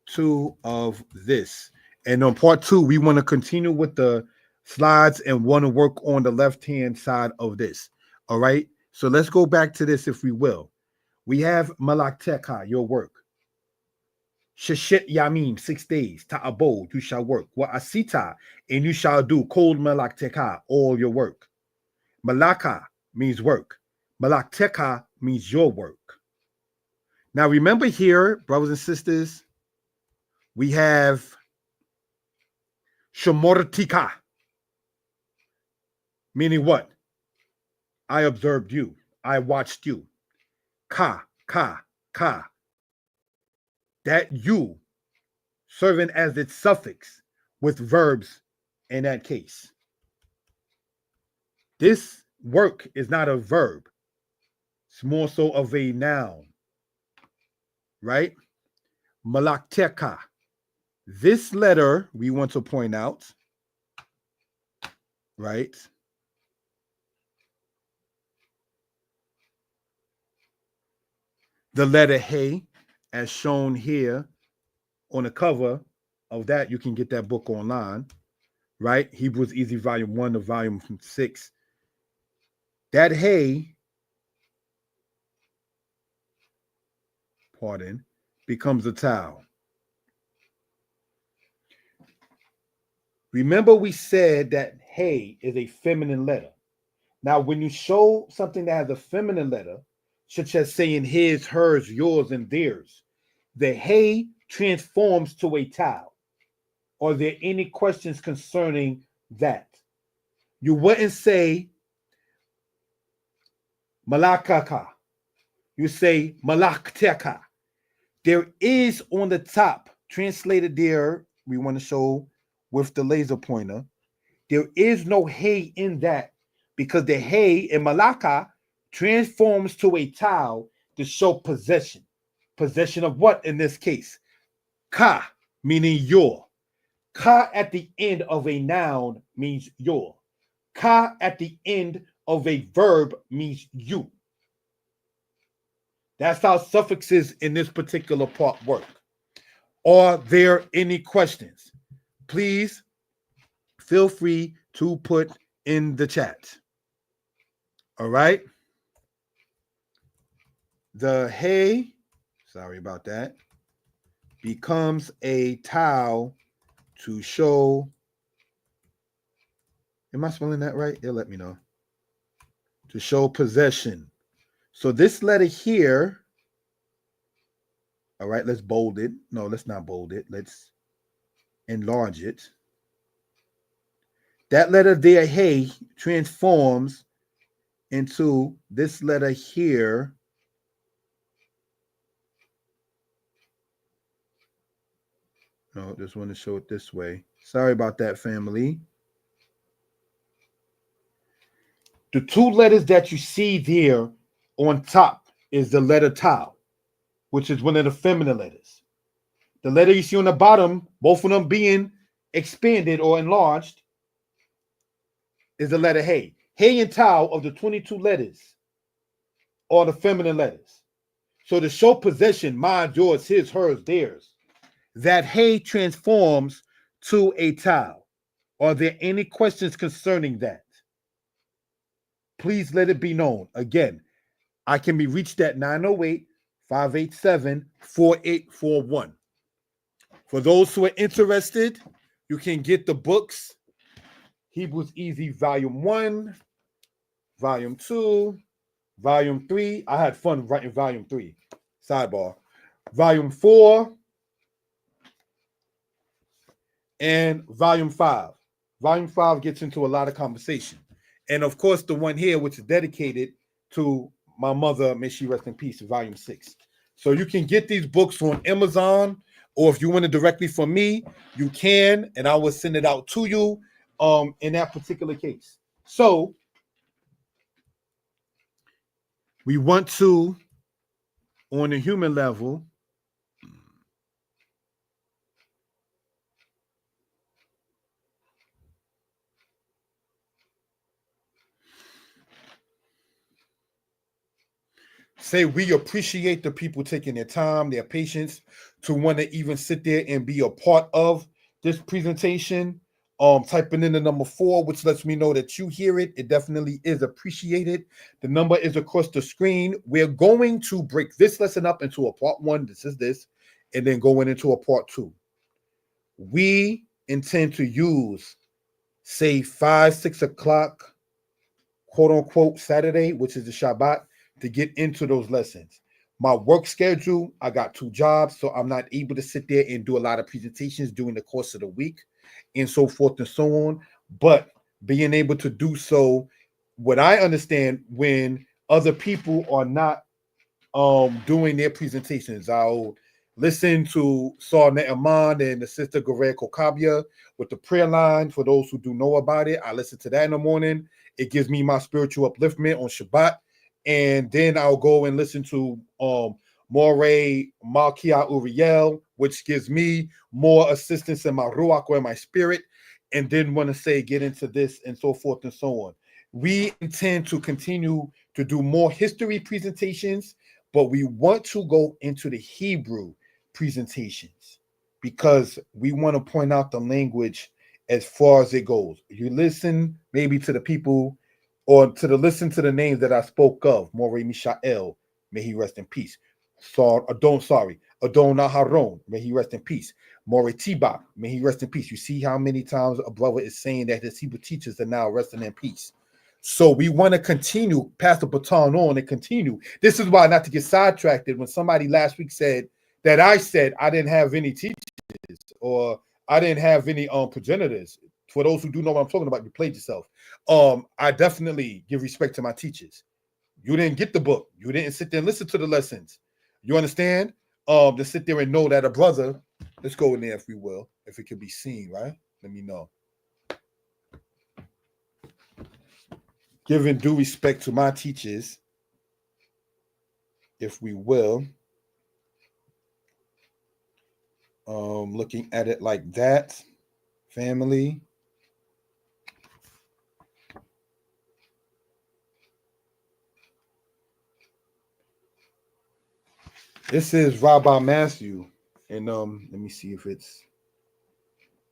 2 of this. And on part 2, we want to continue with the slides and want to work on the left-hand side of this. All right. So let's go back to this, if we will. We have malakteka, your work. Sheshet yamim, 6 days. Ta'abo, you shall work. Wa asita, and you shall do. Kol malakteka, all your work. Malaka means work. Malakteka means your work. Now remember here, brothers and sisters, we have Shomortika, meaning what? I observed you. I watched you. Ka, ka. That you serving as its suffix with verbs in that case. This work is not a verb. It's more so of a noun, right? Malakteka. This letter we want to point out, right? The letter Hey, as shown here on the cover of that, you can get that book online, right? Hebrews Easy Volume 1 to Volume 6. That Hey, becomes a tau. Remember we said that Hey is a feminine letter. Now, when you show something that has a feminine letter, such as saying his, hers, yours, and theirs, the Hey transforms to a tau. Are there any questions concerning that? You wouldn't say malakaka. You say malakteka. There is on the top, translated there, we want to show with the laser pointer, there is no Hey in that because the Hey in Malaka transforms to a tau to show possession. Possession of what in this case? Ka, meaning your. Ka at the end of a noun means your. Ka at the end of a verb means you. That's how suffixes in this particular part work. Are there any questions? Please feel free to put in the chat. All right. The Hey, sorry about that, becomes a tau to show. Am I spelling that right? They'll let me know. To show possession. So this letter here, all right, let's bold it. No, let's not bold it. Let's enlarge it. That letter there, Hey, transforms into this letter here. No, just want to show it this way. Sorry about that, family. The two letters that you see there on top is the letter tau, which is one of the feminine letters. The letter you see on the bottom, both of them being expanded or enlarged, is the letter Hey. Hey and tau of the 22 letters are the feminine letters. So to show possession, mine, yours, his, hers, theirs, that Hey transforms to a tau. Are there any questions concerning that? Please let it be known. Again, I can be reached at 908-587-4841. For those who are interested, you can get the books, Hebrews Easy Volume 1, Volume 2, Volume 3. I had fun writing Volume 3. Sidebar. Volume 4 and Volume 5. Volume 5 gets into a lot of conversation. And of course, the one here, which is dedicated to my mother, may she rest in peace, Volume 6. So you can get these books on Amazon, or if you want it directly from me, you can, and I will send it out to you in that particular case. So we want to, on the human level, say we appreciate the people taking their time, their patience to want to even sit there and be a part of this presentation. Typing in the number 4, which lets me know that you hear it. It definitely is appreciated. The number is across the screen. We're going to break this lesson up into a part 1. This is this, and then going into a part 2. We intend to use, say, 5, 6 o'clock quote unquote Saturday, which is the Shabbat, to get into those lessons. My work schedule, I got 2 jobs, so I'm not able to sit there and do a lot of presentations during the course of the week and so forth and so on. But being able to do so, what I understand, when other people are not doing their presentations, I'll listen to Saw Ne'eman and the sister Goree Kokabia with the prayer line. For those who do know about it, I listen to that in the morning. It gives me my spiritual upliftment on Shabbat. And then I'll go and listen to Moreh Malkia Uriel, which gives me more assistance in my ruach or in my spirit. And then want to say, get into this and so forth and so on. We intend to continue to do more history presentations, but we want to go into the Hebrew presentations because we want to point out the language as far as it goes. You listen maybe to the people or listen to the names that I spoke of. Moreh Mishael, may he rest in peace. Adon Aharon, may he rest in peace. Moreh Tibak, may he rest in peace. You see how many times a brother is saying that his Hebrew teachers are now resting in peace. So we want to continue, pass the baton on and continue. This is why, not to get sidetracked, when somebody last week said that I said I didn't have any teachers or I didn't have any progenitors. For those who do know what I'm talking about, you played yourself. I definitely give respect to my teachers. You didn't get the book. You didn't sit there and listen to the lessons. You understand? To sit there and know that a brother, let's go in there if we will, if it can be seen, right? Let me know. Giving due respect to my teachers, if we will. Looking at it like that, family. This is Rabbi Matthew, and let me see if it's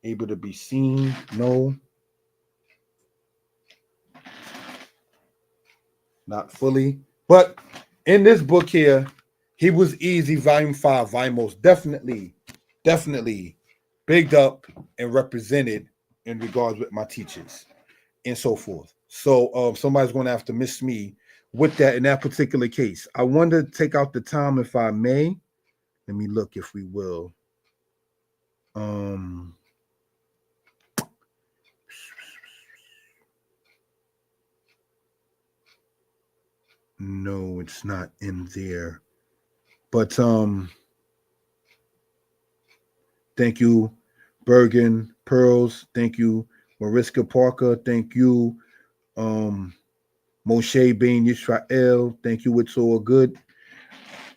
able to be seen. No, not fully. But in this book here, he was easy, volume 5, volume definitely bigged up and represented in regards with my teachers and so forth. So somebody's going to have to miss me with that in that particular case. I want to take out the time, if I may. Let me look, if we will. No, it's not in there. But thank you, Bergen Pearls. Thank you, Mariska Parker. Thank you, Moshe Ben Yisrael. Thank you, it's all good.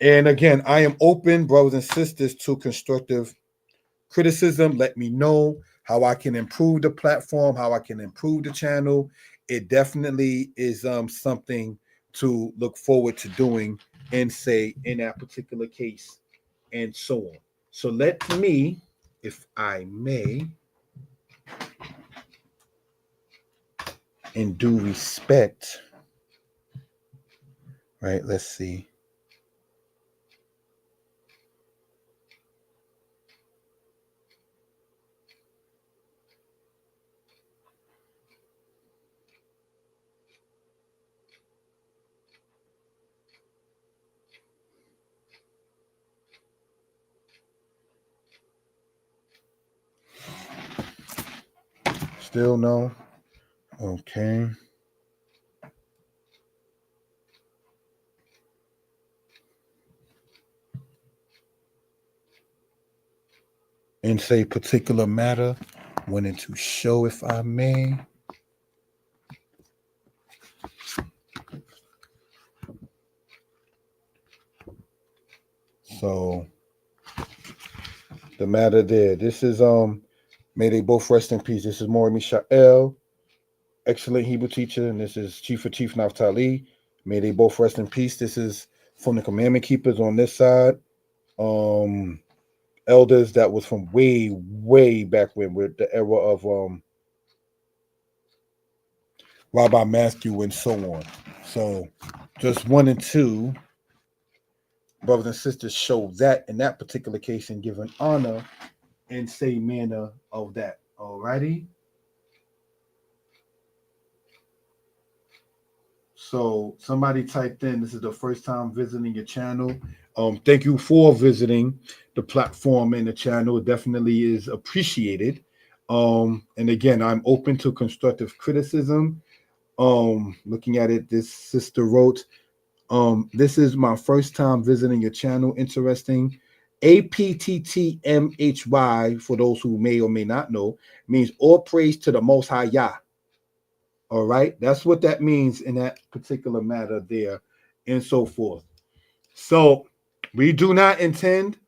And again, I am open, brothers and sisters, to constructive criticism. Let me know how I can improve the platform, how I can improve the channel. It definitely is something to look forward to doing and say in that particular case and so on. So let me, if I may, in due respect, right? Let's see. Still no? Okay. And say particular matter, wanting to show, if I may. So the matter there. This is may they both rest in peace. This is Moreh Mishael, excellent Hebrew teacher, and this is Chief Naphtali. May they both rest in peace. This is from the Commandment Keepers on this side. Elders that was from way back when, with the era of Rabbi Matthew and so on. So just wanted to, brothers and sisters, show that in that particular case and give an honor and say manner of that. Alrighty. So somebody typed in, this is the first time visiting your channel. Thank you for visiting the platform and the channel. It definitely is appreciated. And again, I'm open to constructive criticism. Looking at it, this sister wrote, this is my first time visiting your channel. Interesting. APTTMHY, for those who may or may not know, means all praise to the Most High Yah. All right, that's what that means in that particular matter there, and so forth. So we do not intend.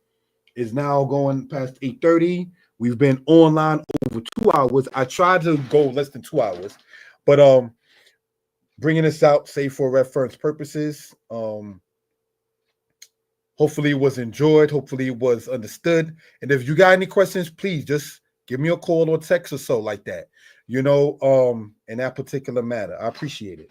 It's now going past 8:30. We've been online over 2 hours. I tried to go less than 2 hours, but bringing this out, say for reference purposes. Hopefully it was enjoyed. Hopefully it was understood. And if you got any questions, please just give me a call or text or so like that. In that particular matter. I appreciate it.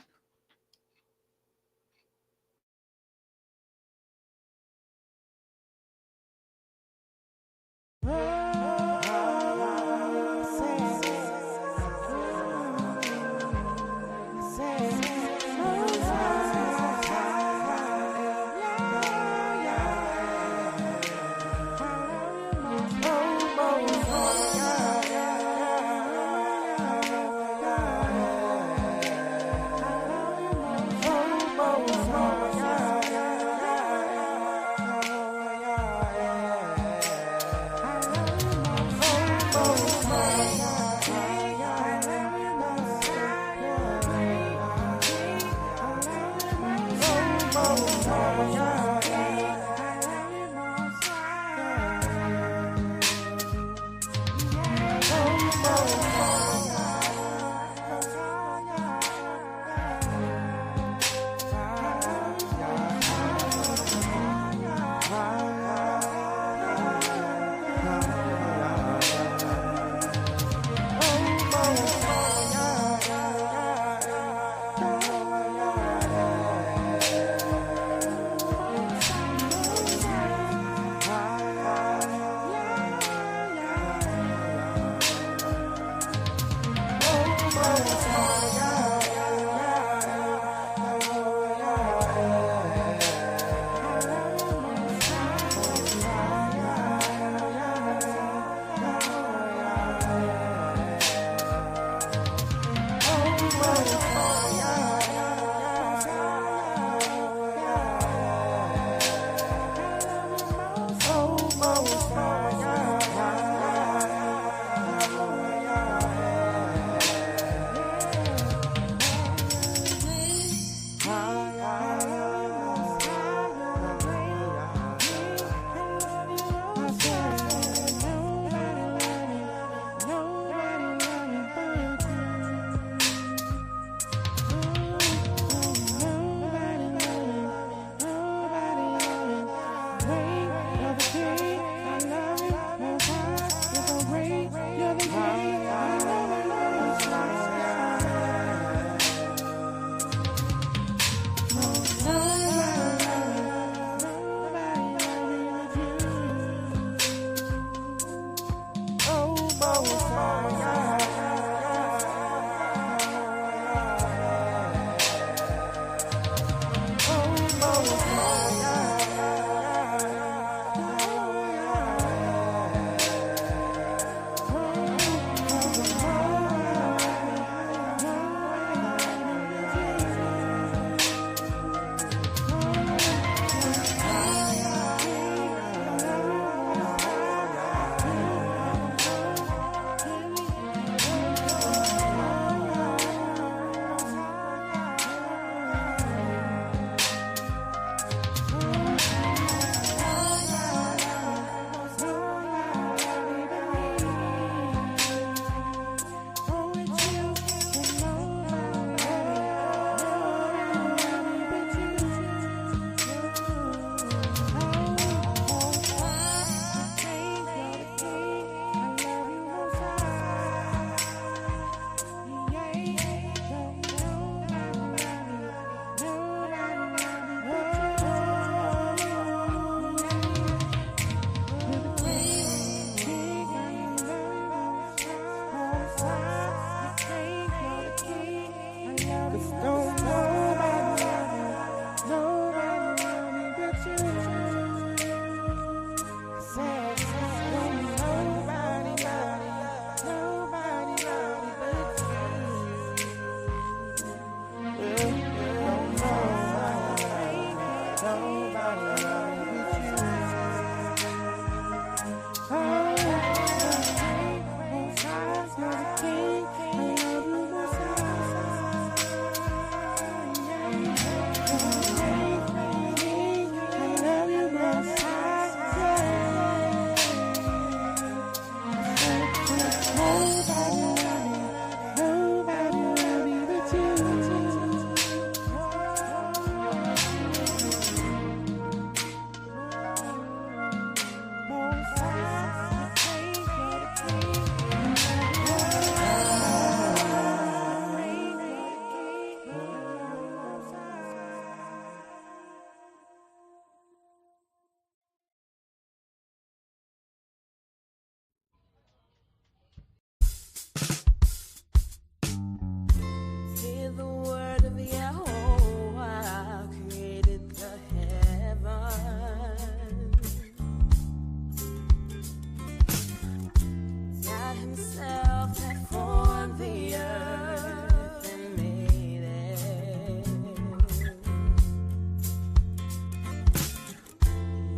God himself had formed the earth and made it.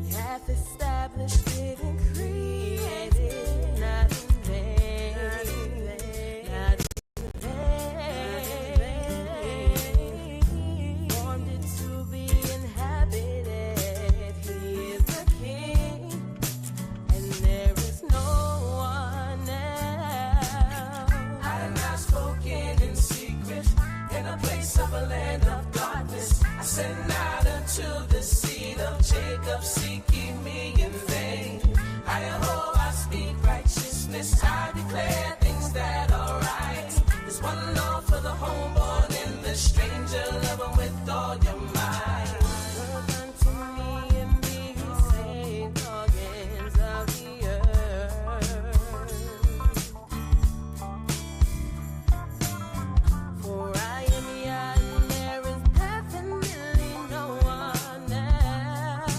He hath established it and created it, not in vain, not in vain. Formed it to be inhabited. He is the King, and there is no one else. I have not spoken in secret, in a place of a land of darkness. I said not unto the seed of Jacob, seeking me in vain. I speak righteousness, I declare things that are right. There's one Lord for the homeborn and the stranger, love him with all your might. Look unto me and be saved, organs of the earth. For I am Yah, and there is definitely no one else.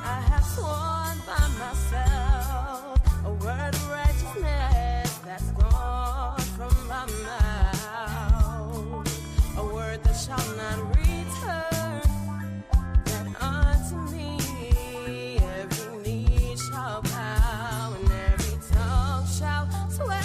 I have sworn by myself a word of righteousness that's gone from my mouth, a word that shall not return, that unto me every knee shall bow and every tongue shall swear.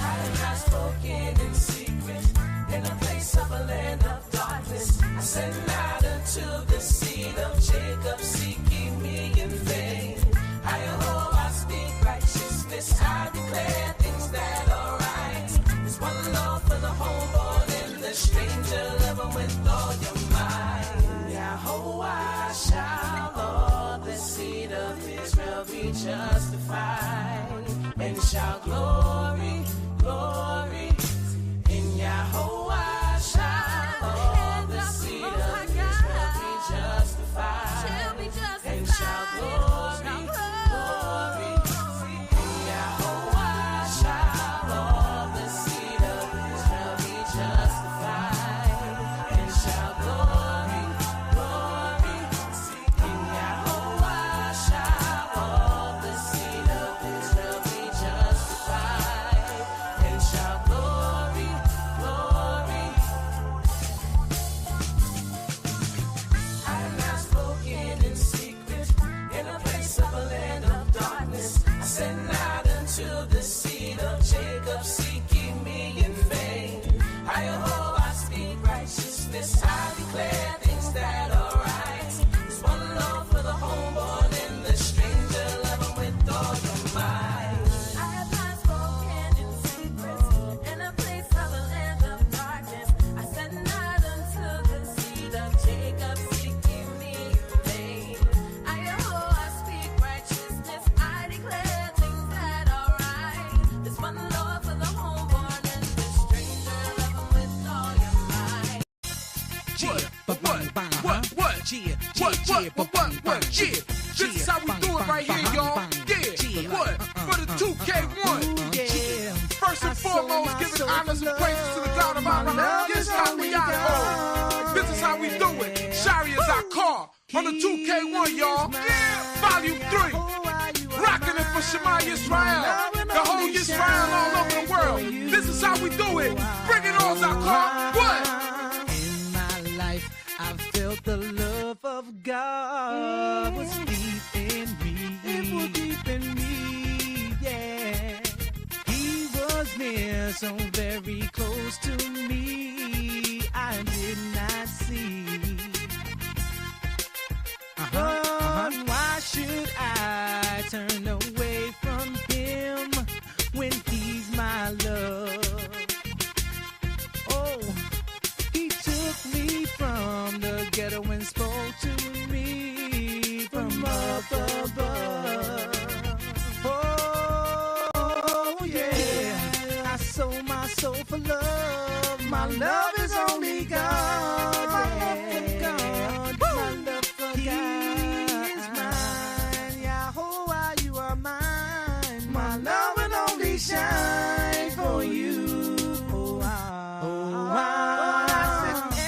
I have not spoken in secret, in a place of a land of darkness. I said not unto the seed of Jacob, seeking me in vain. I speak righteousness, I declare things that are right. There's one Lord for the homeborn and the stranger, love him with all your might. Yahweh shall all the seed of Israel be justified, and shall glory, glory in Yahweh shall all the seed of Israel be justified, and shall glory, glory in Yahweh shall all the seed of Israel be justified, and shall glory, glory in Yahweh shall all the seed of Israel be justified, and shall glory, glory. I have not spoken in secret, in a place of a land of darkness. I said not unto the seed of Jacob, seeking me in vain. I speak righteousness, I declare things that are right. There's one Lord for the homeborn and the stranger, love him with all your might. I have not spoken in secret, in a place of a land of darkness. I said not unto the seed of Jacob, seeking me in vain. I speak righteousness, I declare things that are right. There's one Lord for the homeborn and the stranger, love him with all your might. Yeah. This is how we do it right here, y'all. Yeah. What? For the 2K1. First and foremost, giving honors and praises to the God of our lives. This is how we out. This is how we do it. Shari is our car. On the 2K1, y'all. Yeah. Volume 3. Rocking it for Shema Yisrael. The whole Yisrael all over the world. This is how we do it. Bring it on, our car. What? In my life, I felt the love of God was deep in me. It was deep in me, yeah. He was near, so very close to me. I did not see. But why should I turn away from him when he's my love? Oh, he took me from the ghetto and spoke to me from up above. Oh, yeah, I sold my soul for love. My love is only God. My love for God. My love for God. He is mine. Yahweh, you are mine. My love will only shine for you.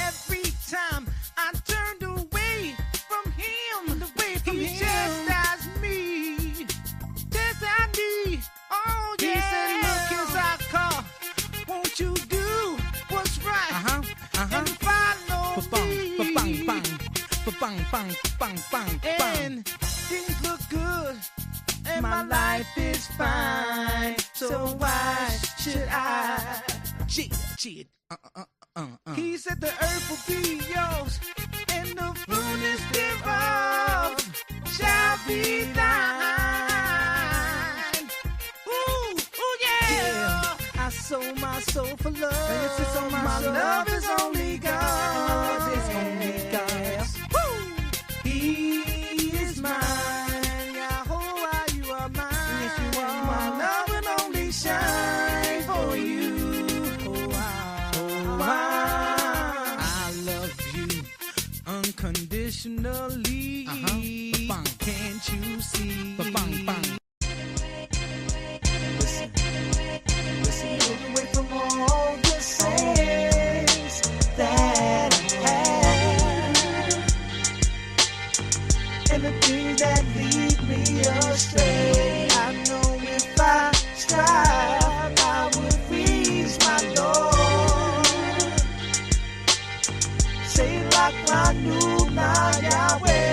Every time I turned away from him, he just bang, bang, bang, bang, bang. And things look good, and my life is fine. So why should I? Cheat. He said the earth will be yours, and the fullness thereof shall be thine. Ooh, yeah. I sold my soul for love. And my love is only God. My love is only God. Woo. He is mine. Yahweh, you are mine. Yes, you are. My love will only shine for you. I love you unconditionally. Can't you see? Listen. Get away from all the sins that I have and the things that lead me astray. I know if I strive, I would reach my Lord. Say like I knew now, Yahweh.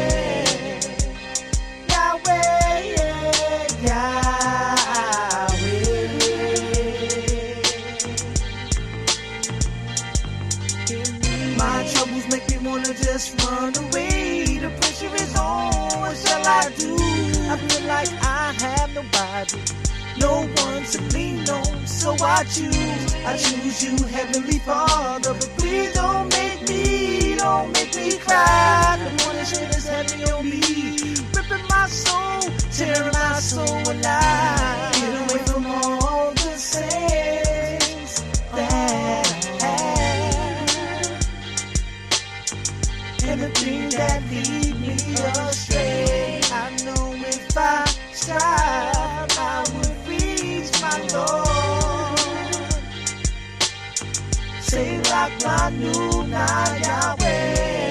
My troubles make me wanna just run away. The pressure is on, what shall I do? I feel like I have nobody, no one to lean on. So I choose you, Heavenly Father. But please don't make me cry. The morning shit is heavy on me, ripping my soul, tearing my soul alive. Get away from all the sins that I have and the things that lead me astray. I know if I strive, I would reach my Lord. Say like I knew now, Yahweh.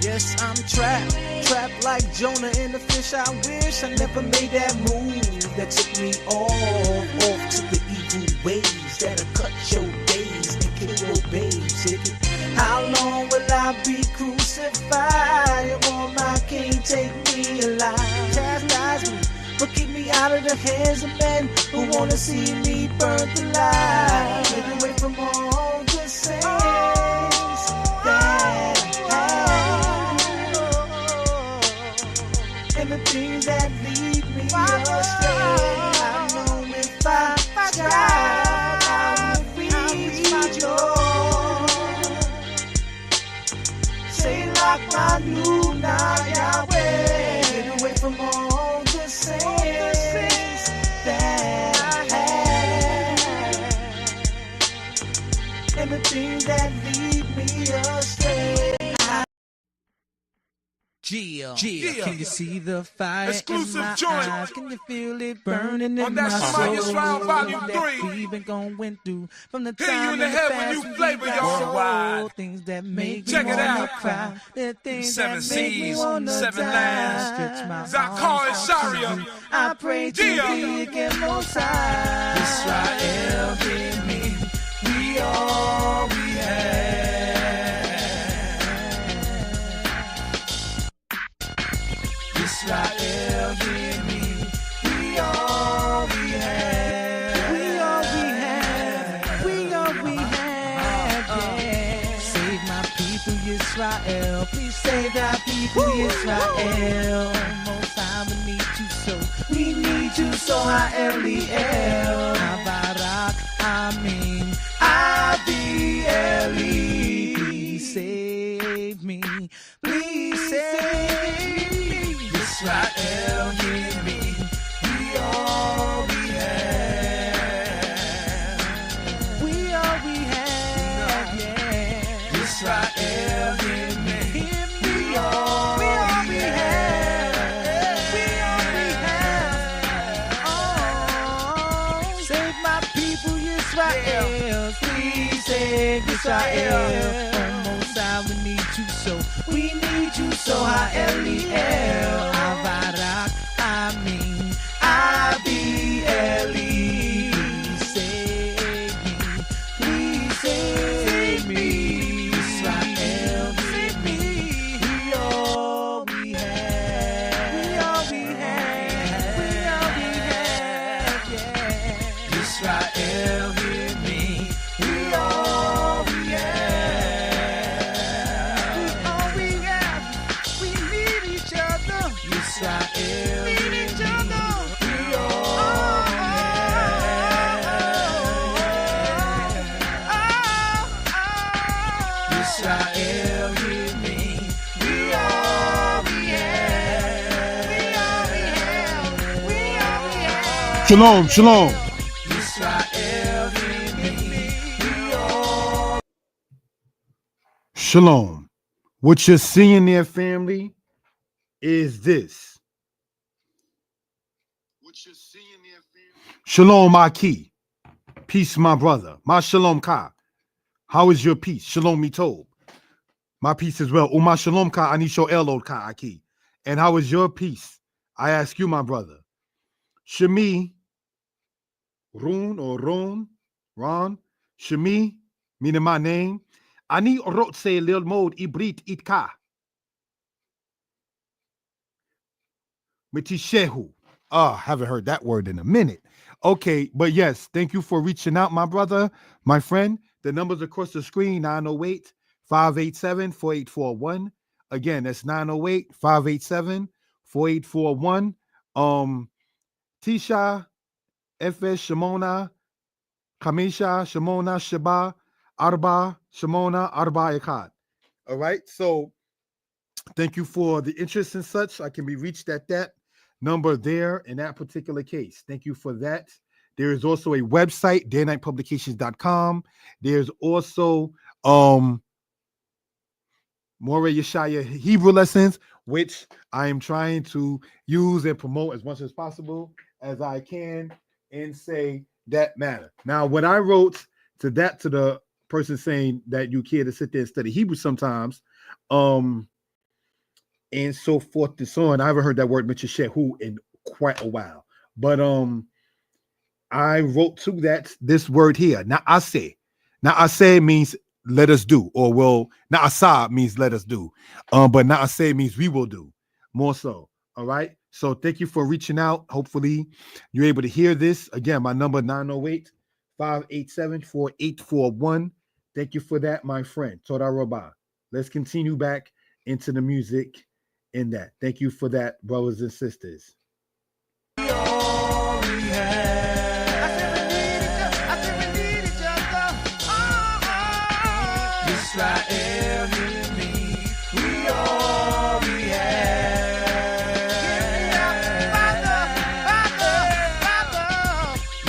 Yes, I'm trapped like Jonah in the fish. I wish I never made that move that took me off to the evil ways that'll cut your days and kill your babes. How long will I be crucified? Your mind can't take me alive. Chastise me, but keep me out of the hands of men who wanna see me burnt alive. Get away from all the sins that I have and the things that lead me astray. I know if I strive, I will reach my Lord. Say like I knew now, Yahweh. Get away from all the sins that I have and the things that lead me astray. Gia. Can you see the fire Exclusive in my joint. eyes? Can you feel it burning in that my Summer soul? Round Volume That 3. we've been going through from the Hear time you in the head when you past flavor, we got y'all. so Worldwide. things that make Check me it wanna out. cry. There are things Seven that make me C's, wanna 7 die. lands. Stretch my Zakar arms and out Sharia. to you. I pray to Gia. thee again most high. Israel, give me. We all we have. Israel, give me. We all we have. We all we have. We all we have. Yeah. Save my people, Israel. Please save thy people, Israel. Most high, we need you so. We need you so. Ha'eliel. Ha'barak. Amen. Ha'bieli. Please save me. Please save me. Israel, give me. We all we have. We all we have, yeah. Israel, give me. We all we have. We all we have. Oh, save my people, Israel. Please save Israel. Most high, we need you so. We need you so. Ha'eliel. Avarak. Amin. Abiel. Israel, hear me. We all we have. We have. We need each other. Israel, Need each other. we all Israel, hear me. We all we have. Shalom, shalom. Israel, hear me. We all. Shalom. What you're seeing there, family, is this. Shalom, my key. Peace, my brother. My shalom ka. How is your peace? Shalom me told. My peace as well. Uma shalom ka anisho elod ka aki. And how is your peace? I ask you, my brother. Shemi, Run or Ron, Shemi, meaning my name. Ani rotse lil mod ibrit itka. Mitishehu. Haven't heard that word in a minute. Okay, but yes, thank you for reaching out, my brother, my friend. The numbers across the screen, 908-587-4841. Again, that's 908-587-4841. Tisha, Efes, Shimona, Kamisha, Shimona, Shaba, Arba, Shimona, Arba, Echad. All right, so thank you for the interest and such. I can be reached at that number there in that particular case. Thank you for that. There is also a website, daynightpublications.com. There's also More Yeshaya Hebrew lessons, which I am trying to use and promote as much as possible as I can and say that matter. Now, when I wrote to the person saying that you care to sit there and study Hebrew sometimes, and so forth and so on. I haven't heard that word mentioned shehu in quite a while. But I wrote to this word here. Na'aseh. Na'aseh means let us do, or well, na'asah means let us do. But na'aseh means we will do. More so. All right. So thank you for reaching out. Hopefully you're able to hear this. Again, my number 908-587-4841. Thank you for that, my friend. Toda Rabah. Let's continue back into the music in that. Thank you for that, brothers and sisters. Israel, hear me. We all we have.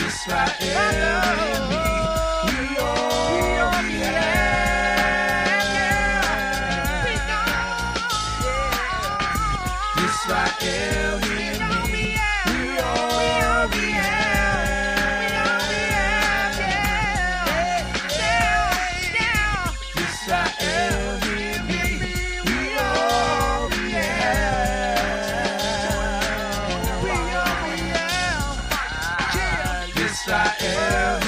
Israel, hear me. We all we have. Israel, hear me. We all we Israel, hear me. We all we have. Israel, hear me.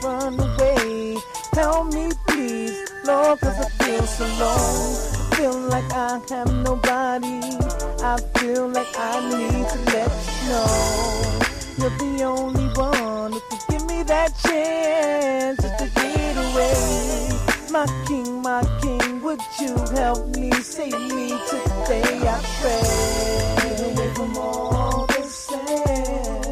Run away, help me please, Lord, 'cause I feel so alone. I feel like I have nobody. I feel like I need to let you know you're the only one who can give me that chance just to get away. My king, would you help me, save me today, I pray. Get away from all the sand.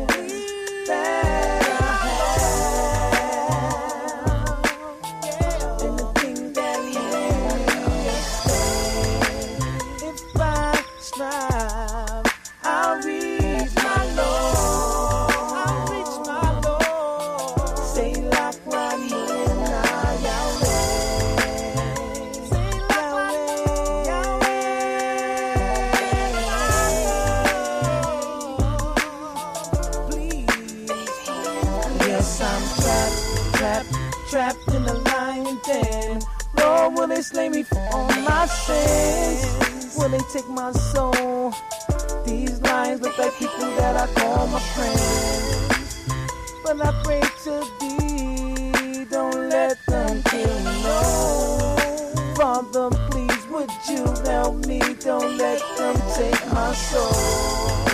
Yes, I'm trapped in a lying den. Lord, will they slay me for all my sins? Will they take my soul? These lions look like people that I call my friends. But I pray to thee, don't let them kill me, no. Father, please, would you help me? Don't let them take my soul.